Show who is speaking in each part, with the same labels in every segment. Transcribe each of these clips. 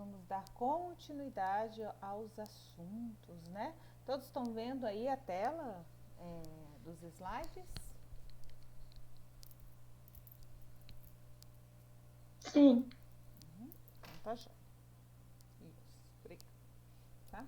Speaker 1: vamos dar continuidade aos assuntos, né? Todos estão vendo aí a tela dos slides?
Speaker 2: Sim.
Speaker 1: Então tá já. Isso, obrigada. Tá?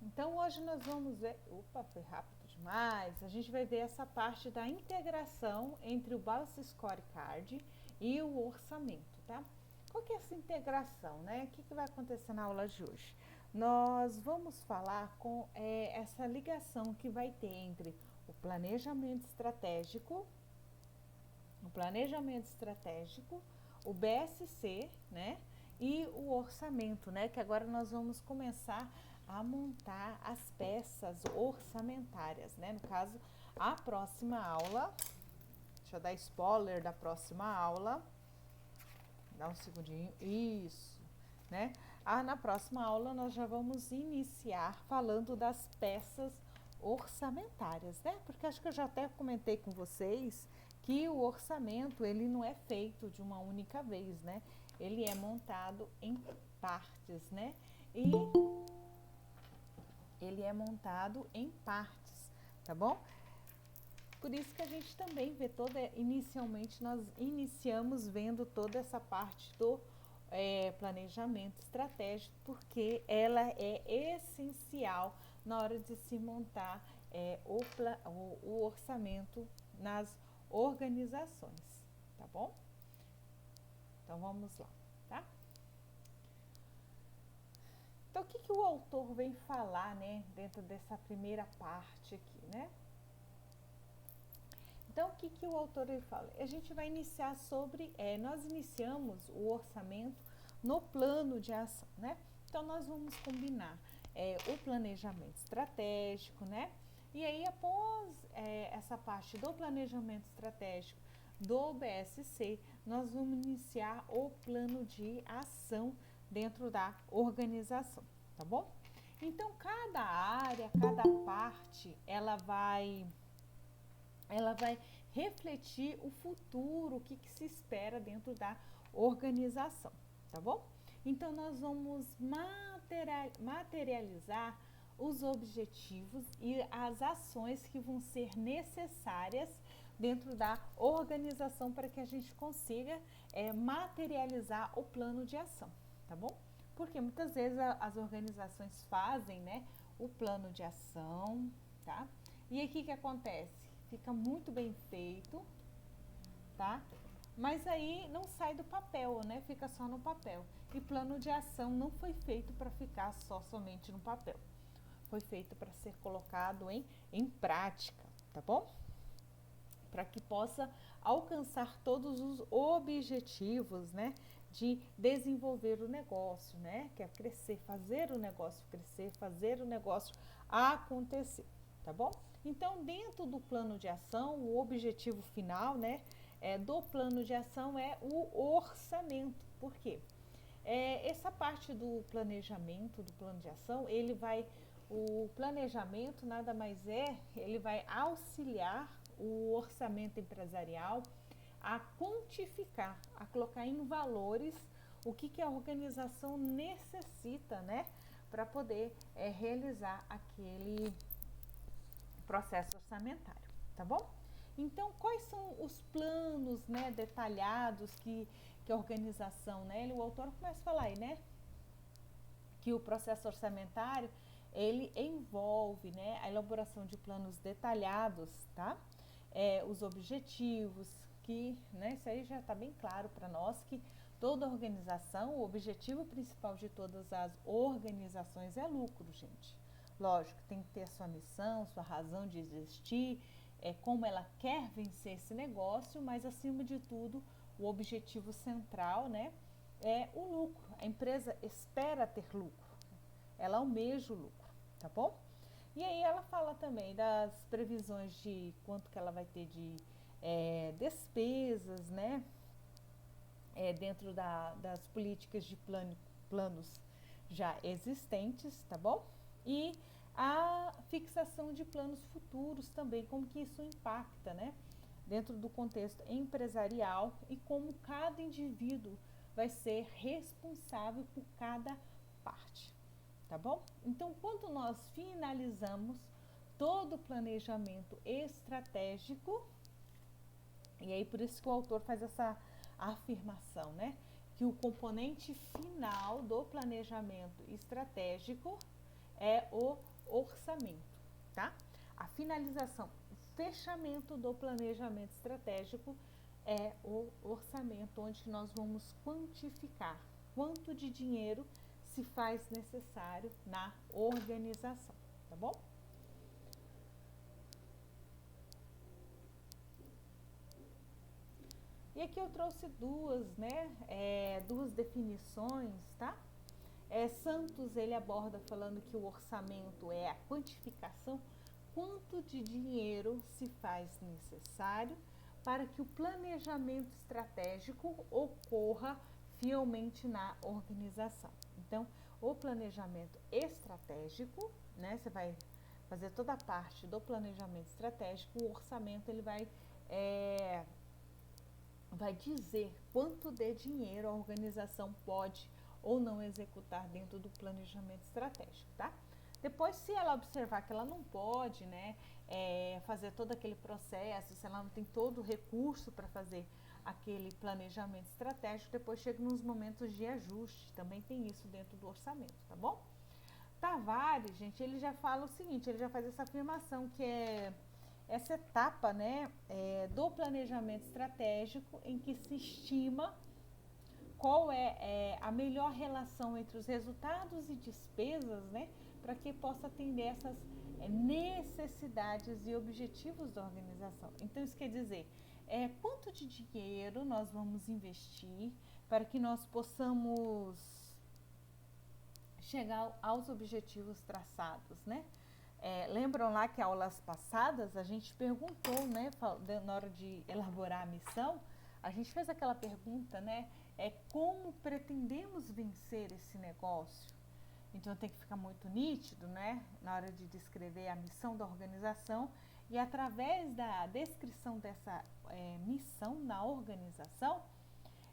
Speaker 1: Então hoje nós vamos ver. Opa, foi rápido demais. A gente vai ver essa parte da integração entre o Balance Scorecard e o orçamento, tá? Qual que é essa integração, né? O que vai acontecer na aula de hoje? Nós vamos falar com essa ligação que vai ter entre o planejamento estratégico, o BSC, né? E o orçamento, né? Que agora nós vamos começar a montar as peças orçamentárias, né? No caso, a próxima aula, deixa eu dar spoiler da próxima aula. Dá um segundinho, isso, né? Na próxima aula nós já vamos iniciar falando das peças orçamentárias, né? Porque acho que eu já até comentei com vocês que o orçamento, ele não é feito de uma única vez, né? Ele é montado em partes, né? E ele é montado em partes, tá bom? Por isso que a gente também vê inicialmente nós iniciamos vendo toda essa parte do planejamento estratégico, porque ela é essencial na hora de se montar o orçamento nas organizações, tá bom? Então vamos lá, tá? Então o que o autor vem falar, né, dentro dessa primeira parte aqui, né? Então, o que o autor ele fala? A gente vai iniciar nós iniciamos o orçamento no plano de ação, né? Então, nós vamos combinar o planejamento estratégico, né? E aí, após essa parte do planejamento estratégico do BSC, nós vamos iniciar o plano de ação dentro da organização, tá bom? Então, cada área, cada parte, ela vai refletir o futuro, o que se espera dentro da organização, tá bom? Então, nós vamos materializar os objetivos e as ações que vão ser necessárias dentro da organização para que a gente consiga materializar o plano de ação, tá bom? Porque muitas vezes as organizações fazem, né, o plano de ação, tá? E aí o que acontece? Fica muito bem feito, tá? Mas aí não sai do papel, né? Fica só no papel. E plano de ação não foi feito para ficar somente no papel. Foi feito para ser colocado em prática, tá bom? Para que possa alcançar todos os objetivos, né? De desenvolver o negócio, né? Que é crescer, fazer o negócio crescer, fazer o negócio acontecer, tá bom? Então, dentro do plano de ação, o objetivo final, né, do plano de ação é o orçamento. Por quê? Essa parte do planejamento, do plano de ação, o planejamento nada mais ele vai auxiliar o orçamento empresarial a quantificar, a colocar em valores o que a organização necessita, né, para poder realizar aquele processo orçamentário, tá bom? Então, quais são os planos, né, detalhados que a organização, né? O autor começa a falar aí, né, que o processo orçamentário ele envolve, né, a elaboração de planos detalhados, tá? Os objetivos, que, né, isso aí já está bem claro para nós que toda organização, o objetivo principal de todas as organizações é lucro, gente. Lógico, tem que ter a sua missão, sua razão de existir, como ela quer vencer esse negócio, mas acima de tudo, o objetivo central, né, é o lucro. A empresa espera ter lucro, ela almeja o lucro, tá bom? E aí ela fala também das previsões de quanto que ela vai ter de despesas, né, dentro das políticas de planos já existentes, tá bom? E a fixação de planos futuros também, como que isso impacta, né, dentro do contexto empresarial e como cada indivíduo vai ser responsável por cada parte, tá bom? Então, quando nós finalizamos todo o planejamento estratégico, e aí por isso que o autor faz essa afirmação, né? Que o componente final do planejamento estratégico é o orçamento, tá? A finalização, o fechamento do planejamento estratégico é o orçamento, onde nós vamos quantificar quanto de dinheiro se faz necessário na organização, tá bom? E aqui eu trouxe duas, né, duas definições, tá? Santos, ele aborda falando que o orçamento é a quantificação, quanto de dinheiro se faz necessário para que o planejamento estratégico ocorra fielmente na organização. Então, o planejamento estratégico, né, você vai fazer toda a parte do planejamento estratégico, o orçamento ele vai dizer quanto de dinheiro a organização pode ou não executar dentro do planejamento estratégico, tá? Depois, se ela observar que ela não pode, né, fazer todo aquele processo, se ela não tem todo o recurso para fazer aquele planejamento estratégico, depois chega nos momentos de ajuste, também tem isso dentro do orçamento, tá bom? Tavares, gente, ele já fala o seguinte, ele já faz essa afirmação que é essa etapa, né, do planejamento estratégico em que se estima qual é a melhor relação entre os resultados e despesas, né, para que possa atender essas necessidades e objetivos da organização. Então, isso quer dizer, quanto de dinheiro nós vamos investir para que nós possamos chegar aos objetivos traçados, né? Lembram lá que aulas passadas a gente perguntou, né, na hora de elaborar a missão, a gente fez aquela pergunta, né, como pretendemos vencer esse negócio? Então tem que ficar muito nítido, né, na hora de descrever a missão da organização e através da descrição dessa missão na organização,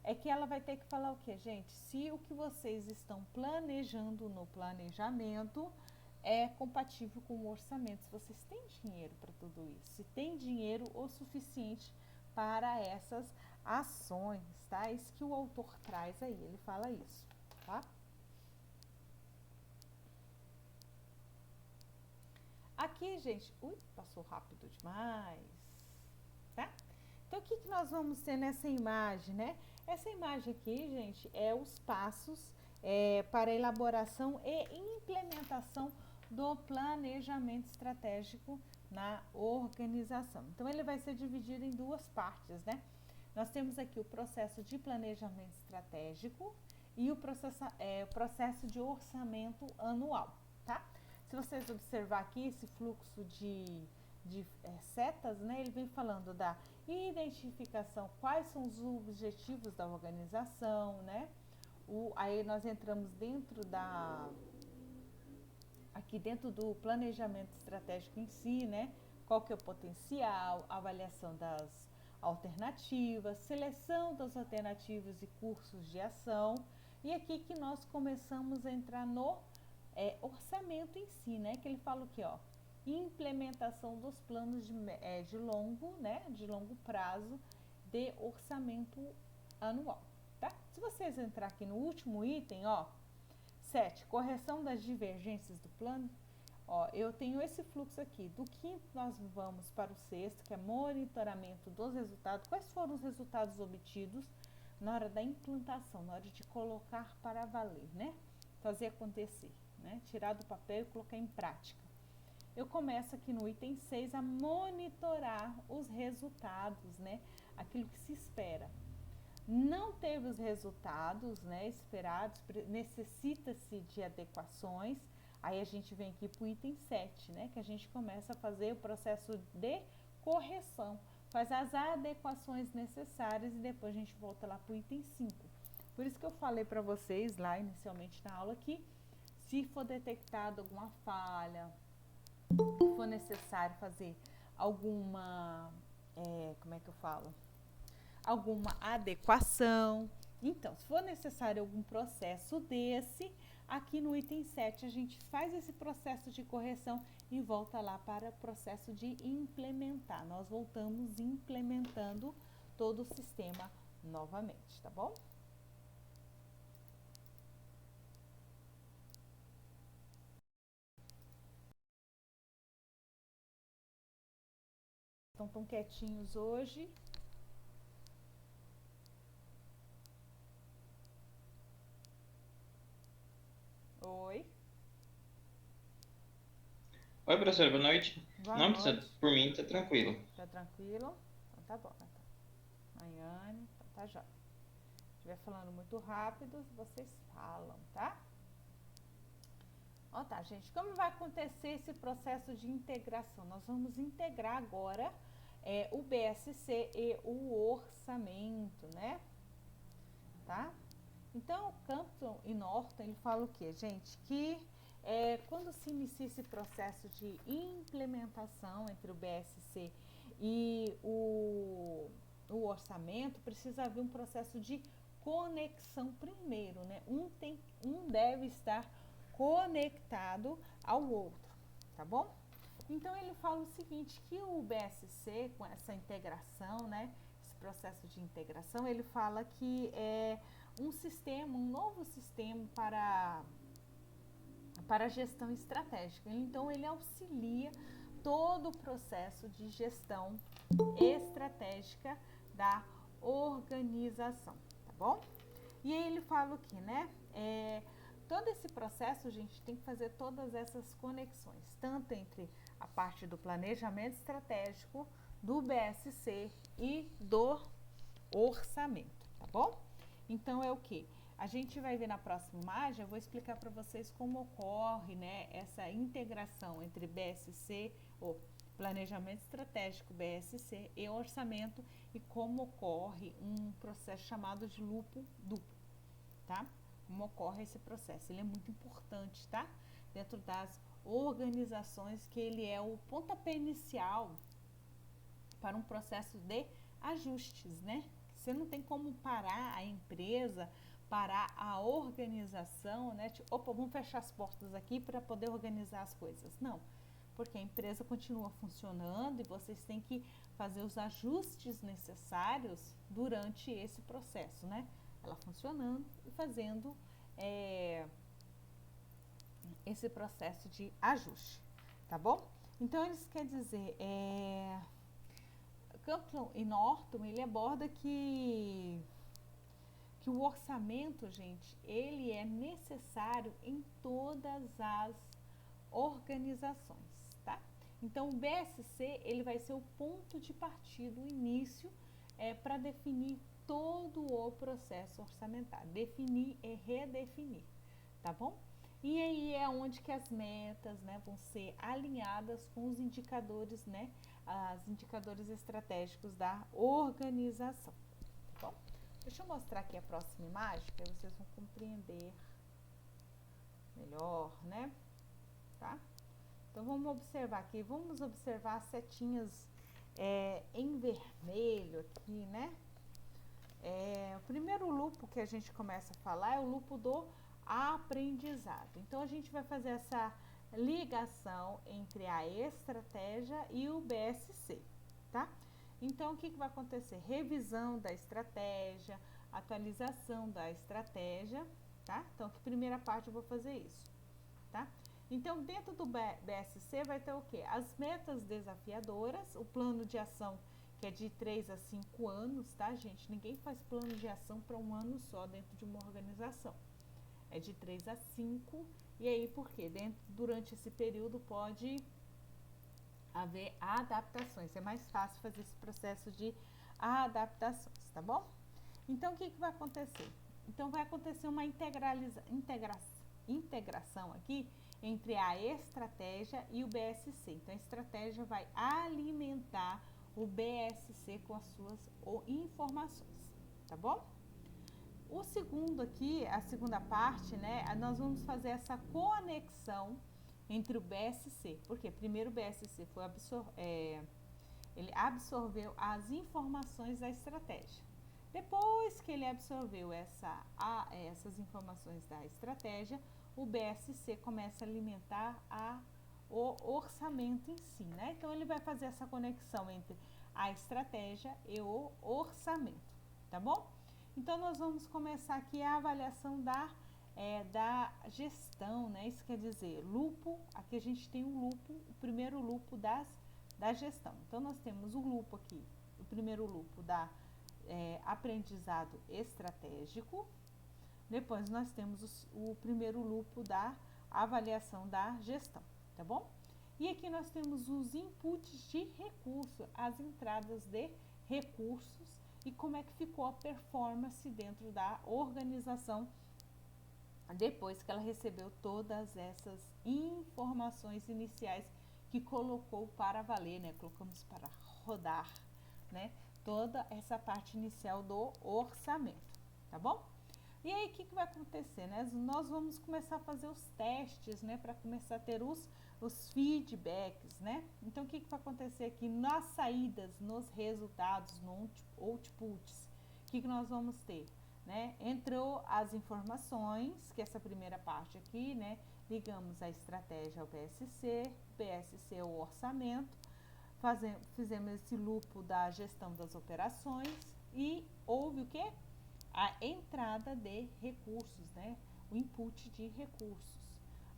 Speaker 1: é que ela vai ter que falar o quê, gente? Se o que vocês estão planejando no planejamento é compatível com o orçamento, se vocês têm dinheiro para tudo isso, se tem dinheiro o suficiente para essas ações, tá? Isso que o autor traz aí, ele fala isso, tá? Aqui, gente, passou rápido demais, tá? Então, o que nós vamos ter nessa imagem, né? Essa imagem aqui, gente, é os passos para a elaboração e implementação do planejamento estratégico na organização. Então, ele vai ser dividido em duas partes, né? Nós temos aqui o processo de planejamento estratégico e o processo de orçamento anual, tá? Se vocês observar aqui esse fluxo de setas, né, ele vem falando da identificação, quais são os objetivos da organização, né? Aí nós entramos aqui dentro do planejamento estratégico em si, né? Qual que é o potencial, avaliação das alternativas, seleção das alternativas e cursos de ação. E aqui que nós começamos a entrar no orçamento em si, né? Que ele fala o quê, ó? Implementação dos planos de longo prazo de orçamento anual, tá? Se vocês entrar aqui no último item, ó, 7, correção das divergências do plano, ó, eu tenho esse fluxo aqui, do quinto nós vamos para o sexto, que é monitoramento dos resultados, quais foram os resultados obtidos na hora da implantação, na hora de colocar para valer, né? Fazer acontecer, né? Tirar do papel e colocar em prática. Eu começo aqui no item 6 a monitorar os resultados, né? Aquilo que se espera. Não teve os resultados, né, esperados, necessita-se de adequações. Aí a gente vem aqui para o item 7, né? Que a gente começa a fazer o processo de correção. Faz as adequações necessárias e depois a gente volta lá para o item 5. Por isso que eu falei para vocês lá inicialmente na aula que se for detectado alguma falha, for necessário fazer alguma, alguma adequação, Então, se for necessário algum processo desse, aqui no item 7 a gente faz esse processo de correção e volta lá para o processo de implementar. Nós voltamos implementando todo o sistema novamente, tá bom? Então, tão quietinhos hoje. Oi.
Speaker 2: Oi, professora, boa noite.
Speaker 1: Boa
Speaker 2: Não precisa,
Speaker 1: noite.
Speaker 2: por mim, tá tranquilo.
Speaker 1: Tá tranquilo? Então tá bom, Natália. Maiane, então tá jóia. Se estiver falando muito rápido, vocês falam, tá? Ó, tá, gente. Como vai acontecer esse processo de integração? Nós vamos integrar agora o BSC e o orçamento, né? Tá? Então, Campton e Norton, ele fala o quê, gente? Que quando se inicia esse processo de implementação entre o BSC e o orçamento, precisa haver um processo de conexão primeiro, né? Um deve estar conectado ao outro, tá bom? Então ele fala o seguinte, que o BSC, com essa integração, né? Esse processo de integração, ele fala que é um novo sistema para a gestão estratégica. Então ele auxilia todo o processo de gestão estratégica da organização, tá bom? E aí ele fala o que, né? Todo esse processo, a gente tem que fazer todas essas conexões, tanto entre a parte do planejamento estratégico, do BSC e do orçamento, tá bom? Então é o que? A gente vai ver na próxima imagem, eu vou explicar para vocês como ocorre, né, essa integração entre BSC, ou planejamento estratégico, BSC e orçamento, e como ocorre um processo chamado de lupo duplo, tá? Como ocorre esse processo. Ele é muito importante, tá? Dentro das organizações, que ele é o pontapé inicial para um processo de ajustes, né? Você não tem como parar a empresa, parar a organização, né? Tipo, opa, vamos fechar as portas aqui para poder organizar as coisas. Não, porque a empresa continua funcionando e vocês têm que fazer os ajustes necessários durante esse processo, né? Ela funcionando e fazendo esse processo de ajuste, tá bom? Então, isso quer dizer, Campbell e Norton, ele aborda que o orçamento, gente, ele é necessário em todas as organizações, tá? Então, o BSC, ele vai ser o ponto de partida, o início, para definir todo o processo orçamentário. Definir e redefinir, tá bom? E aí é onde que as metas, né, vão ser alinhadas com os indicadores, né, os indicadores estratégicos da organização, tá bom? Deixa eu mostrar aqui a próxima imagem, para vocês vão compreender melhor, né? Tá? Então vamos observar aqui, vamos observar as setinhas em vermelho aqui, né? O primeiro lupo que a gente começa a falar é o lupo do aprendizado. Então a gente vai fazer essa ligação entre a estratégia e o BSC, tá? Então o que vai acontecer? Revisão da estratégia, atualização da estratégia, tá? Então que primeira parte eu vou fazer isso, tá? Então dentro do BSC vai ter o quê? As metas desafiadoras, o plano de ação que é de 3 a 5 anos, tá, gente? Ninguém faz plano de ação para um ano só dentro de uma organização. É de 3 a 5, e aí por quê? Durante esse período pode haver adaptações, é mais fácil fazer esse processo de adaptações, tá bom? Então, o que vai acontecer? Então, vai acontecer uma integração aqui entre a estratégia e o BSC. Então, a estratégia vai alimentar o BSC com as suas informações, tá bom? O segundo aqui, a segunda parte, né, nós vamos fazer essa conexão entre o BSC, porque primeiro o BSC ele absorveu as informações da estratégia. Depois que ele absorveu essas informações da estratégia, o BSC começa a alimentar o orçamento em si, né? Então ele vai fazer essa conexão entre a estratégia e o orçamento, tá bom? Então nós vamos começar aqui a avaliação da gestão, né? Isso quer dizer, lupo, aqui a gente tem um lupo, o primeiro lupo da gestão. Então nós temos o lupo aqui, o primeiro lupo da aprendizado estratégico. Depois nós temos o primeiro lupo da avaliação da gestão, tá bom? E aqui nós temos os inputs de recurso, as entradas de recursos e como é que ficou a performance dentro da organização depois que ela recebeu todas essas informações iniciais que colocou para valer, né? Colocamos para rodar, né? Toda essa parte inicial do orçamento, tá bom? E aí, o que vai acontecer, né? Nós vamos começar a fazer os testes, né? Para começar a ter os feedbacks, né? Então, o que vai acontecer aqui nas saídas, nos resultados, no outputs? O que nós vamos ter? Né? Entrou as informações, que essa primeira parte aqui, né? Ligamos a estratégia ao PSC ao orçamento, fizemos esse lupo da gestão das operações e houve o quê? A entrada de recursos, né? O input de recursos.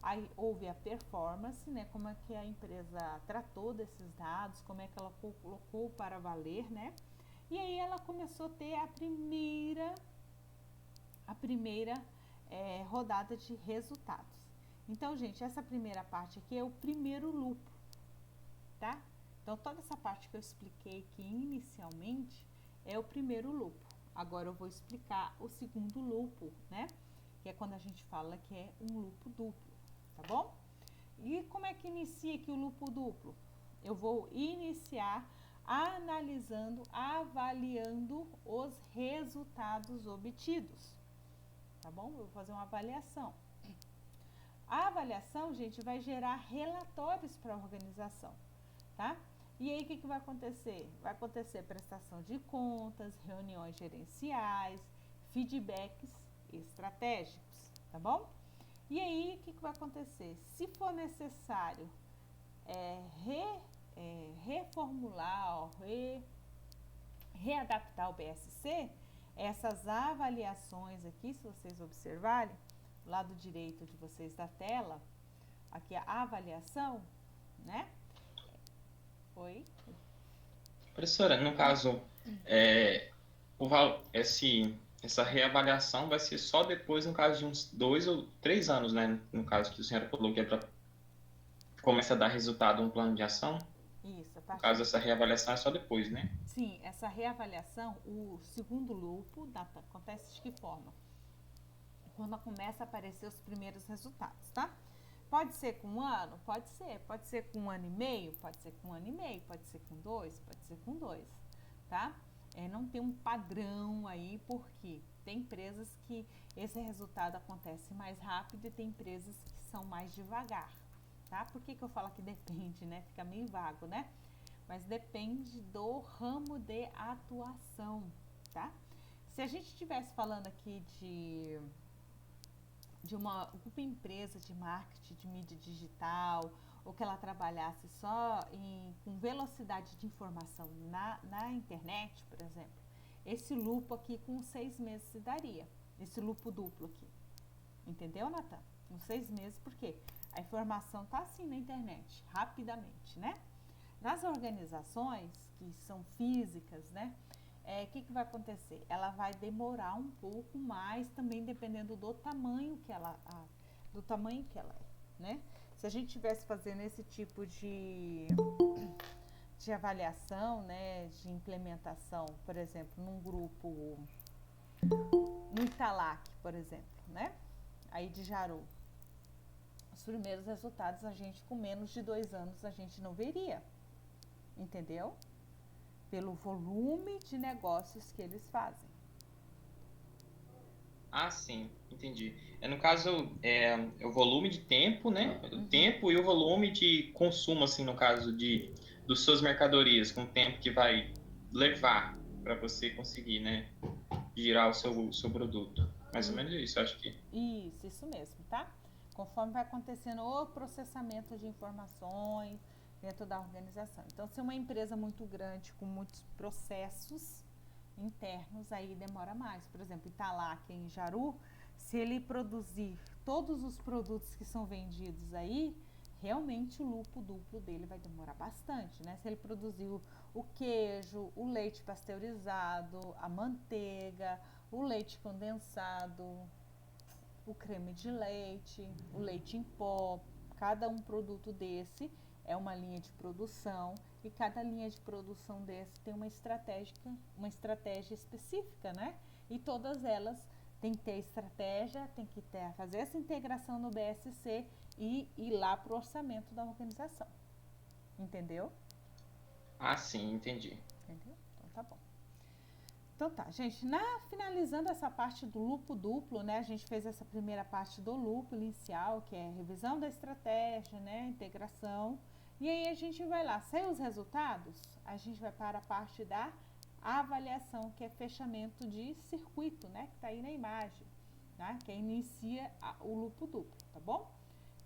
Speaker 1: Aí houve a performance, né? Como é que a empresa tratou desses dados, como é que ela colocou para valer, né? E aí ela começou a ter a primeira rodada de resultados. Então, gente, essa primeira parte aqui é o primeiro lupo, tá? Então, toda essa parte que eu expliquei aqui inicialmente é o primeiro lupo. Agora eu vou explicar o segundo lupo, né? Que é quando a gente fala que é um lupo duplo, tá bom? E como é que inicia aqui o lupo duplo? Eu vou iniciar analisando, avaliando os resultados obtidos, tá bom? Eu vou fazer uma avaliação. A avaliação, gente, vai gerar relatórios para a organização, tá? E aí, o que vai acontecer? Vai acontecer prestação de contas, reuniões gerenciais, feedbacks estratégicos, tá bom? E aí, o que vai acontecer? Se for necessário reformular, readaptar o BSC, essas avaliações aqui, se vocês observarem, lado direito de vocês da tela, aqui a avaliação, né? Oi?
Speaker 2: Professora, no caso, essa reavaliação vai ser só depois, no caso de uns 2 ou 3 anos, né? No caso que a senhora falou que é para começar a dar resultado um plano de ação.
Speaker 1: Isso.
Speaker 2: No caso, essa reavaliação é só depois, né?
Speaker 1: Sim, essa reavaliação, o segundo lupo, acontece de que forma? Quando começa a aparecer os primeiros resultados, tá? Pode ser com 1 ano? Pode ser com 1 ano e meio? Pode ser com 1 ano e meio, pode ser com 2, pode ser com 2, tá? Não tem um padrão aí, porque tem empresas que esse resultado acontece mais rápido e tem empresas que são mais devagar, tá? Por que eu falo que depende, né? Fica meio vago, né? Mas depende do ramo de atuação, tá? Se a gente estivesse falando aqui de uma empresa de marketing de mídia digital, ou que ela trabalhasse só com velocidade de informação na internet, por exemplo, esse lupo aqui com 6 meses se daria, esse lupo duplo aqui. Entendeu, Natan? Com 6 meses, por quê? A informação está assim na internet, rapidamente, né? Nas organizações que são físicas, né? Que vai acontecer? Ela vai demorar um pouco mais, também dependendo do tamanho que ela é, né? Se a gente estivesse fazendo esse tipo de avaliação, né, de implementação, por exemplo, num grupo, no Italac, por exemplo, né? Aí de Jaru, os primeiros resultados a gente, com menos de 2 anos, a gente não veria, entendeu? Pelo volume de negócios que eles fazem.
Speaker 2: Ah, sim, entendi. No caso, o volume de tempo, né? O tempo e o volume de consumo, assim, no caso dos suas mercadorias, com o tempo que vai levar para você conseguir, né? girar o seu produto. Mais ou menos isso, acho que.
Speaker 1: Isso mesmo, tá? Conforme vai acontecendo o processamento de informações dentro da organização. Então, se é uma empresa muito grande, com muitos processos internos, aí demora mais. Por exemplo, Italac em Jaru, se ele produzir todos os produtos que são vendidos aí, realmente o lucro duplo dele vai demorar bastante, né? Se ele produzir o queijo, o leite pasteurizado, a manteiga, o leite condensado, o creme de leite, o leite em pó, cada um produto desse é uma linha de produção e cada linha de produção desse tem uma estratégia específica, né? E todas elas têm que ter estratégia, tem que fazer essa integração no BSC e ir lá para o orçamento da organização. Entendeu?
Speaker 2: Ah, sim, entendi.
Speaker 1: Entendeu? Então tá bom. Então tá, gente, finalizando essa parte do lucro duplo, né? A gente fez essa primeira parte do lucro inicial, que é revisão da estratégia, né? Integração. E aí a gente vai lá, saiu os resultados, a gente vai para a parte da avaliação, que é fechamento de circuito, né? Que tá aí na imagem, né? Que inicia o lucro duplo, tá bom?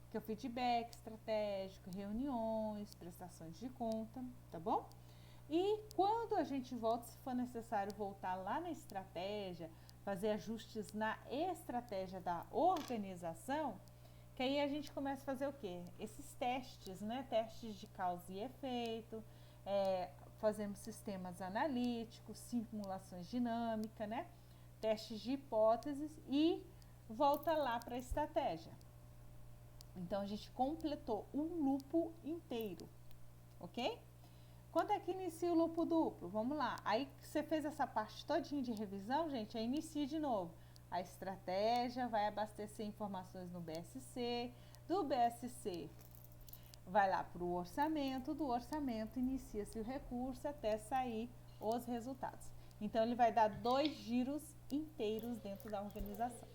Speaker 1: Que é o feedback estratégico, reuniões, prestações de conta, tá bom? E quando a gente volta, se for necessário voltar lá na estratégia, fazer ajustes na estratégia da organização, que aí a gente começa a fazer o quê? Esses testes, né? Testes de causa e efeito, fazemos sistemas analíticos, simulações dinâmicas, né? Testes de hipóteses e volta lá para a estratégia. Então, a gente completou um loop inteiro, ok? Quando é que inicia o lucro duplo? Vamos lá. Aí você fez essa parte todinha de revisão, gente, aí inicia de novo. A estratégia vai abastecer informações no BSC, do BSC vai lá para o orçamento, do orçamento inicia-se o recurso até sair os resultados. Então, ele vai dar 2 giros inteiros dentro da organização.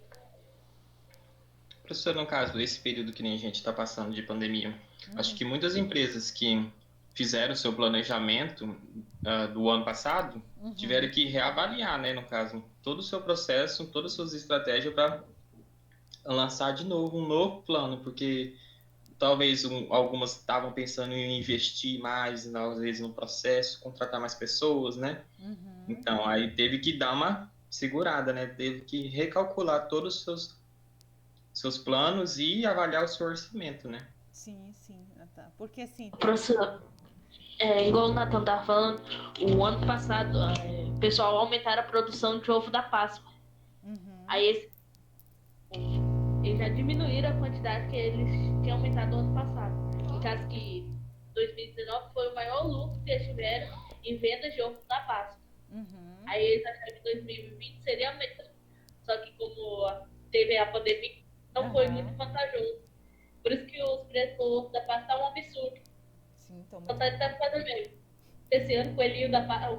Speaker 2: Professor, no caso, esse período que nem a gente está passando de pandemia, acho que muitas empresas que fizeram o seu planejamento do ano passado tiveram que reavaliar, né, no caso, todo o seu processo, todas as suas estratégias para lançar de novo um novo plano, porque talvez algumas estavam pensando em investir mais, às vezes, no processo, contratar mais pessoas, né? Então, aí teve que dar uma segurada, né? Teve que recalcular todos os seus planos e avaliar o seu orçamento, né?
Speaker 1: Sim, Natan. Porque assim.
Speaker 3: Professor, igual o Nathan estava falando, o ano passado o pessoal aumentaram a produção de ovo da Páscoa. Aí eles já diminuíram a quantidade que eles tinham aumentado no ano passado. No caso que 2019 foi o maior lucro que eles tiveram em vendas de ovo da Páscoa. Aí eles acharam que 2020 seria a mesma. Só que como teve a pandemia, não foi muito vantajoso. Por isso que os preços do ovo da Páscoa estão um absurdo.
Speaker 1: Sim, então.
Speaker 3: Só tá fazendo mesmo. Esse ano o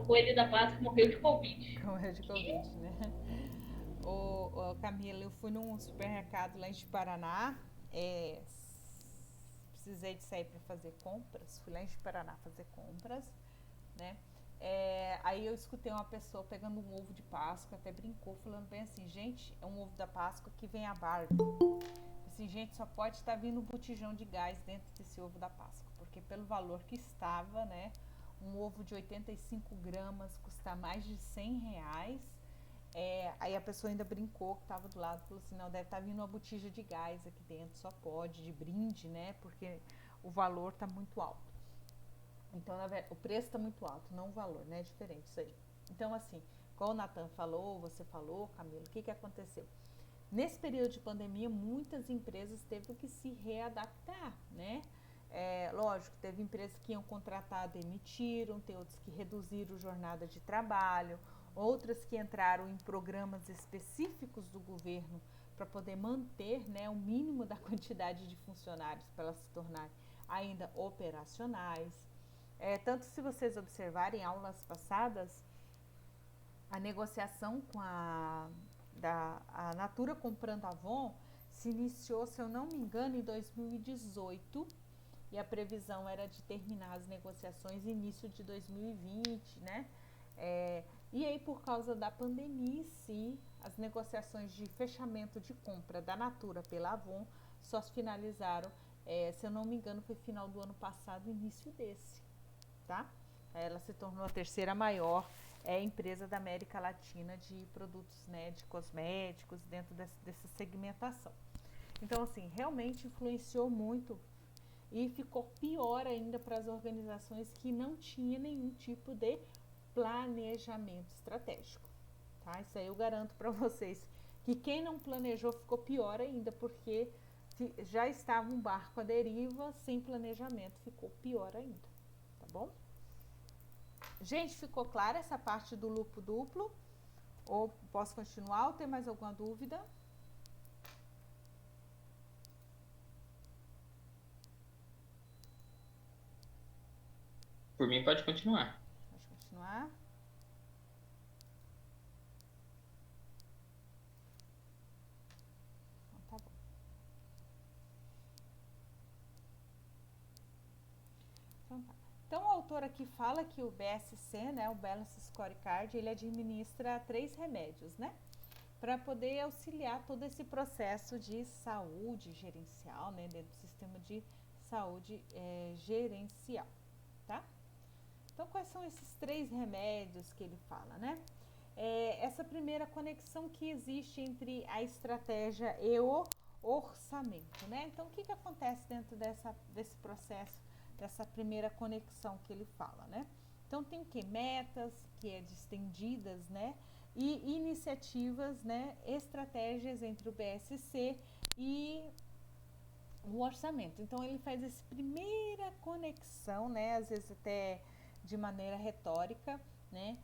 Speaker 3: coelho da Páscoa morreu de Covid.
Speaker 1: Morreu de Covid, né? Camila, eu fui num supermercado lá em Paraná, precisei de sair para fazer compras, fui lá em Paraná fazer compras, né? Aí eu escutei uma pessoa pegando um ovo de Páscoa, até brincou, falando bem assim, gente, é um ovo da Páscoa que vem a barco. Assim, gente, só pode estar vindo um botijão de gás dentro desse ovo da Páscoa, porque pelo valor que estava, né? Um ovo de 85 gramas custa mais de R$100. Aí a pessoa ainda brincou que estava do lado, falou assim, não, deve estar vindo uma botija de gás aqui dentro, só pode, de brinde, né? Porque o valor está muito alto. Então, o preço está muito alto, não o valor, né? É diferente isso aí. Então, assim, como o Nathan falou, você falou, Camila, o que aconteceu? Nesse período de pandemia, muitas empresas teve que se readaptar, né? Lógico, teve empresas que iam contratar, demitiram, tem outras que reduziram a jornada de trabalho, outras que entraram em programas específicos do governo para poder manter, né, o mínimo da quantidade de funcionários para elas se tornarem ainda operacionais. Tanto se vocês observarem aulas passadas, a negociação com a Natura comprando a Avon se iniciou, se eu não me engano, em 2018 e a previsão era de terminar as negociações no início de 2020, né? E aí, por causa da pandemia em si, as negociações de fechamento de compra da Natura pela Avon só se finalizaram, se eu não me engano, foi final do ano passado, início desse, tá? Ela se tornou a terceira maior empresa da América Latina de produtos, né, de cosméticos dentro dessa segmentação. Então, assim, realmente influenciou muito e ficou pior ainda para as organizações que não tinham nenhum tipo de planejamento estratégico, tá? Isso aí eu garanto para vocês que quem não planejou ficou pior ainda, porque já estava um barco à deriva, sem planejamento ficou pior ainda, tá bom? Gente, ficou clara essa parte do lucro duplo? Ou posso continuar ou tem mais alguma dúvida?
Speaker 2: Por mim, pode continuar.
Speaker 1: Pode continuar. Então, tá bom. Então, tá. Então, o autor aqui fala que o BSC, né, o Balance Scorecard, ele administra 3 remédios, né? Para poder auxiliar todo esse processo de saúde gerencial, né, dentro do sistema de saúde gerencial, tá? Então, quais são esses 3 remédios que ele fala, né? Essa primeira conexão que existe entre a estratégia e o orçamento, né? Então, o que acontece dentro desse processo, dessa primeira conexão que ele fala, né? Então, tem o que? Metas, que é distendidas, né? E iniciativas, né? Estratégias entre o BSC e o orçamento. Então, ele faz essa primeira conexão, né? Às vezes até de maneira retórica, né?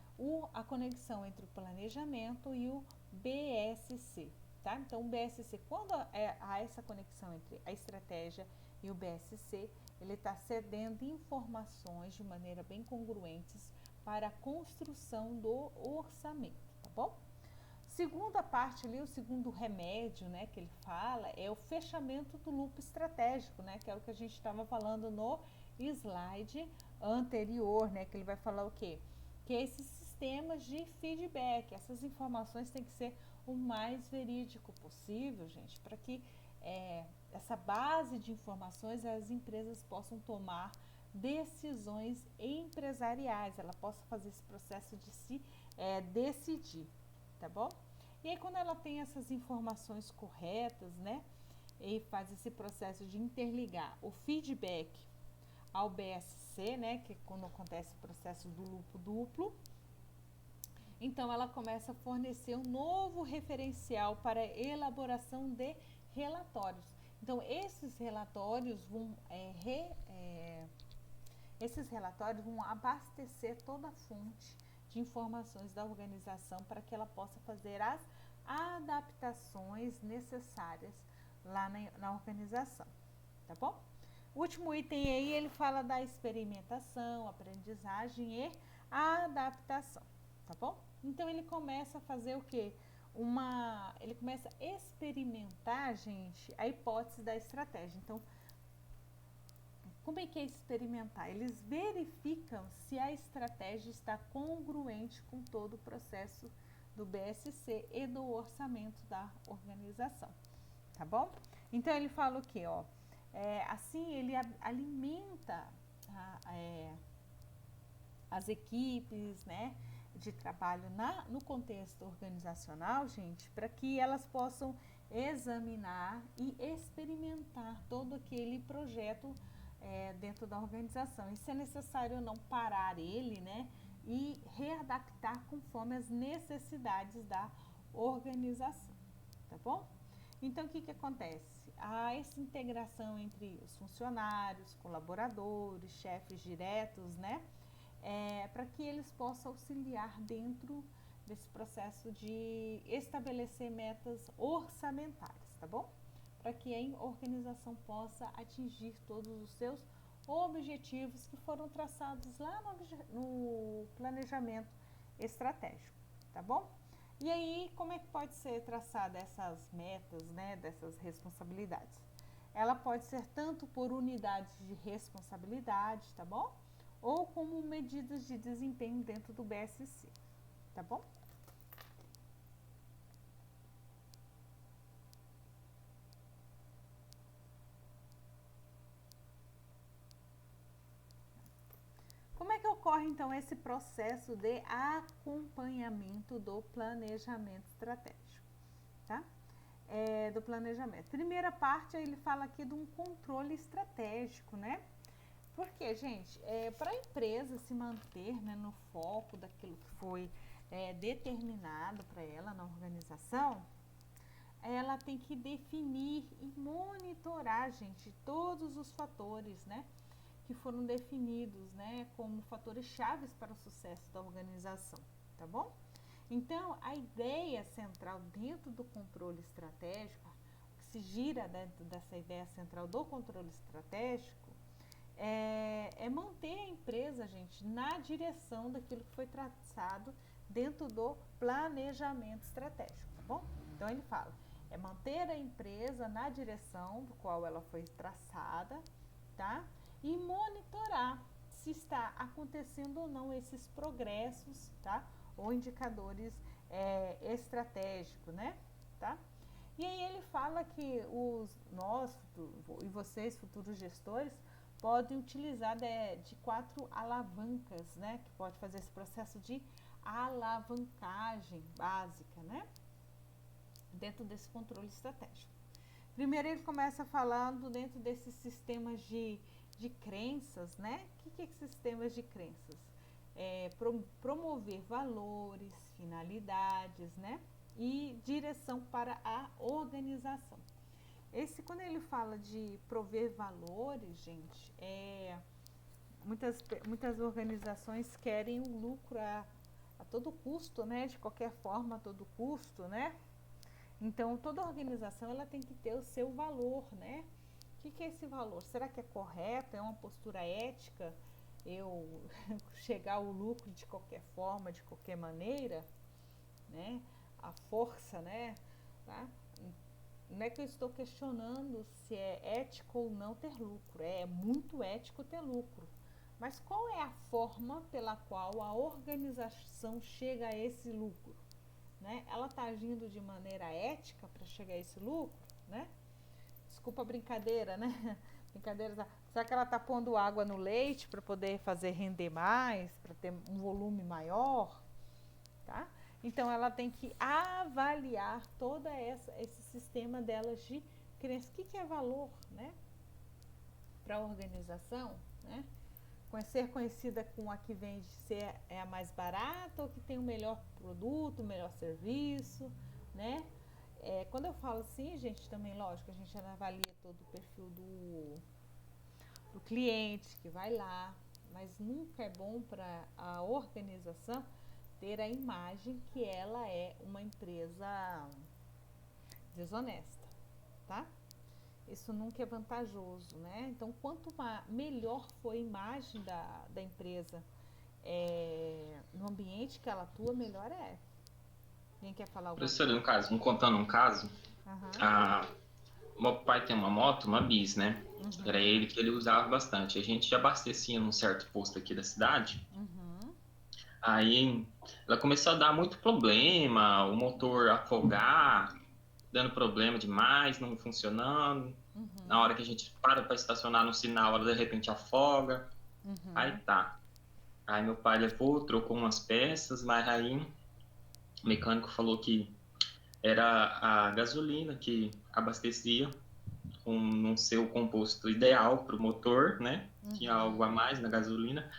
Speaker 1: A conexão entre o planejamento e o BSC, tá? Então, o BSC, quando há essa conexão entre a estratégia e o BSC, ele está cedendo informações de maneira bem congruentes para a construção do orçamento, tá bom? Segunda parte ali, o segundo remédio, né, que ele fala é o fechamento do loop estratégico, né, que é o que a gente estava falando no slide anterior, né, que ele vai falar o quê? Que esses sistemas de feedback, essas informações têm que ser o mais verídico possível, gente, para que essa base de informações as empresas possam tomar decisões empresariais, ela possa fazer esse processo de se decidir, tá bom? E aí quando ela tem essas informações corretas, né, e faz esse processo de interligar o feedback ao BSC, né, que é quando acontece o processo do loop duplo, então ela começa a fornecer um novo referencial para elaboração de relatórios. Então esses relatórios vão abastecer toda a fonte de informações da organização para que ela possa fazer as adaptações necessárias lá na organização, tá bom? O último item aí, ele fala da experimentação, aprendizagem e adaptação, tá bom? Então, ele começa a fazer o quê? Ele começa a experimentar, gente, a hipótese da estratégia. Então, como é que é experimentar? Eles verificam se a estratégia está congruente com todo o processo do BSC e do orçamento da organização, tá bom? Então, ele fala o quê? Assim, ele alimenta as equipes, né, de trabalho no contexto organizacional, gente, para que elas possam examinar e experimentar todo aquele projeto dentro da organização. E se é necessário não parar ele, né, e readaptar conforme as necessidades da organização, tá bom? Então, o que acontece? Há essa integração entre os funcionários, colaboradores, chefes diretos, né? Para que eles possam auxiliar dentro desse processo de estabelecer metas orçamentárias, tá bom? Para que a organização possa atingir todos os seus objetivos que foram traçados lá no planejamento estratégico, tá bom? E aí, como é que pode ser traçada essas metas, né, dessas responsabilidades? Ela pode ser tanto por unidades de responsabilidade, tá bom? Ou como medidas de desempenho dentro do BSC, tá bom? Como é que ocorre, então, esse processo de acompanhamento do planejamento estratégico, tá? Do planejamento. Primeira parte, ele fala aqui de um controle estratégico, né? Porque, gente, para a empresa se manter, né, no foco daquilo que foi determinado para ela na organização, ela tem que definir e monitorar, gente, todos os fatores, né, que foram definidos, né, como fatores chaves para o sucesso da organização, tá bom? Então, a ideia central dentro do controle estratégico, que se gira dentro dessa ideia central do controle estratégico, é manter a empresa, gente, na direção daquilo que foi traçado dentro do planejamento estratégico, tá bom? Então, ele fala, é manter a empresa na direção do qual ela foi traçada, tá? E monitorar se está acontecendo ou não esses progressos, tá? Ou indicadores estratégicos, né? Tá? E aí ele fala que nós e vocês, futuros gestores, podem utilizar de 4 alavancas, né? Que pode fazer esse processo de alavancagem básica, né? Dentro desse controle estratégico. Primeiro ele começa falando dentro desses sistemas de crenças, né? O que é sistemas de crenças? Promover valores, finalidades, né? E direção para a organização. Quando ele fala de prover valores, gente, muitas organizações querem o lucro a todo custo, né? De qualquer forma, a todo custo, né? Então, toda organização ela tem que ter o seu valor, né? O que é esse valor? Será que é correto? É uma postura ética? Eu chegar ao lucro de qualquer forma, de qualquer maneira, né? A força, né? Tá? Não é que eu estou questionando se é ético ou não ter lucro. É muito ético ter lucro. Mas qual é a forma pela qual a organização chega a esse lucro? Né? Ela está agindo de maneira ética para chegar a esse lucro, né? Desculpa a brincadeira, né? Brincadeira. Será que ela está pondo água no leite para poder fazer render mais, para ter um volume maior, tá? Então ela tem que avaliar todo esse sistema delas de crença. O que é valor, né? Para a organização, né? Ser conhecida com a que vende ser a mais barata ou que tem o melhor produto, o melhor serviço, né? Quando eu falo assim, gente, também, lógico, a gente avalia todo o perfil do cliente que vai lá, mas nunca é bom para a organização ter a imagem que ela é uma empresa desonesta, tá? Isso nunca é vantajoso, né? Então, quanto melhor for a imagem da empresa no ambiente que ela atua, melhor é. Quem quer falar alguma
Speaker 2: Professora,
Speaker 1: coisa?
Speaker 2: no caso, contando um caso, meu pai tem uma moto, uma bis, né? Era ele que ele usava bastante. A gente já abastecia num certo posto aqui da cidade. Aí ela começou a dar muito problema, o motor afogar, dando problema demais, não funcionando. Na hora que a gente para estacionar no sinal, ela de repente afoga. Aí tá. Aí meu pai levou, trocou umas peças, mas aí o mecânico falou que era a gasolina que abastecia com não ser o composto ideal para o motor, né? Tinha algo a mais na gasolina.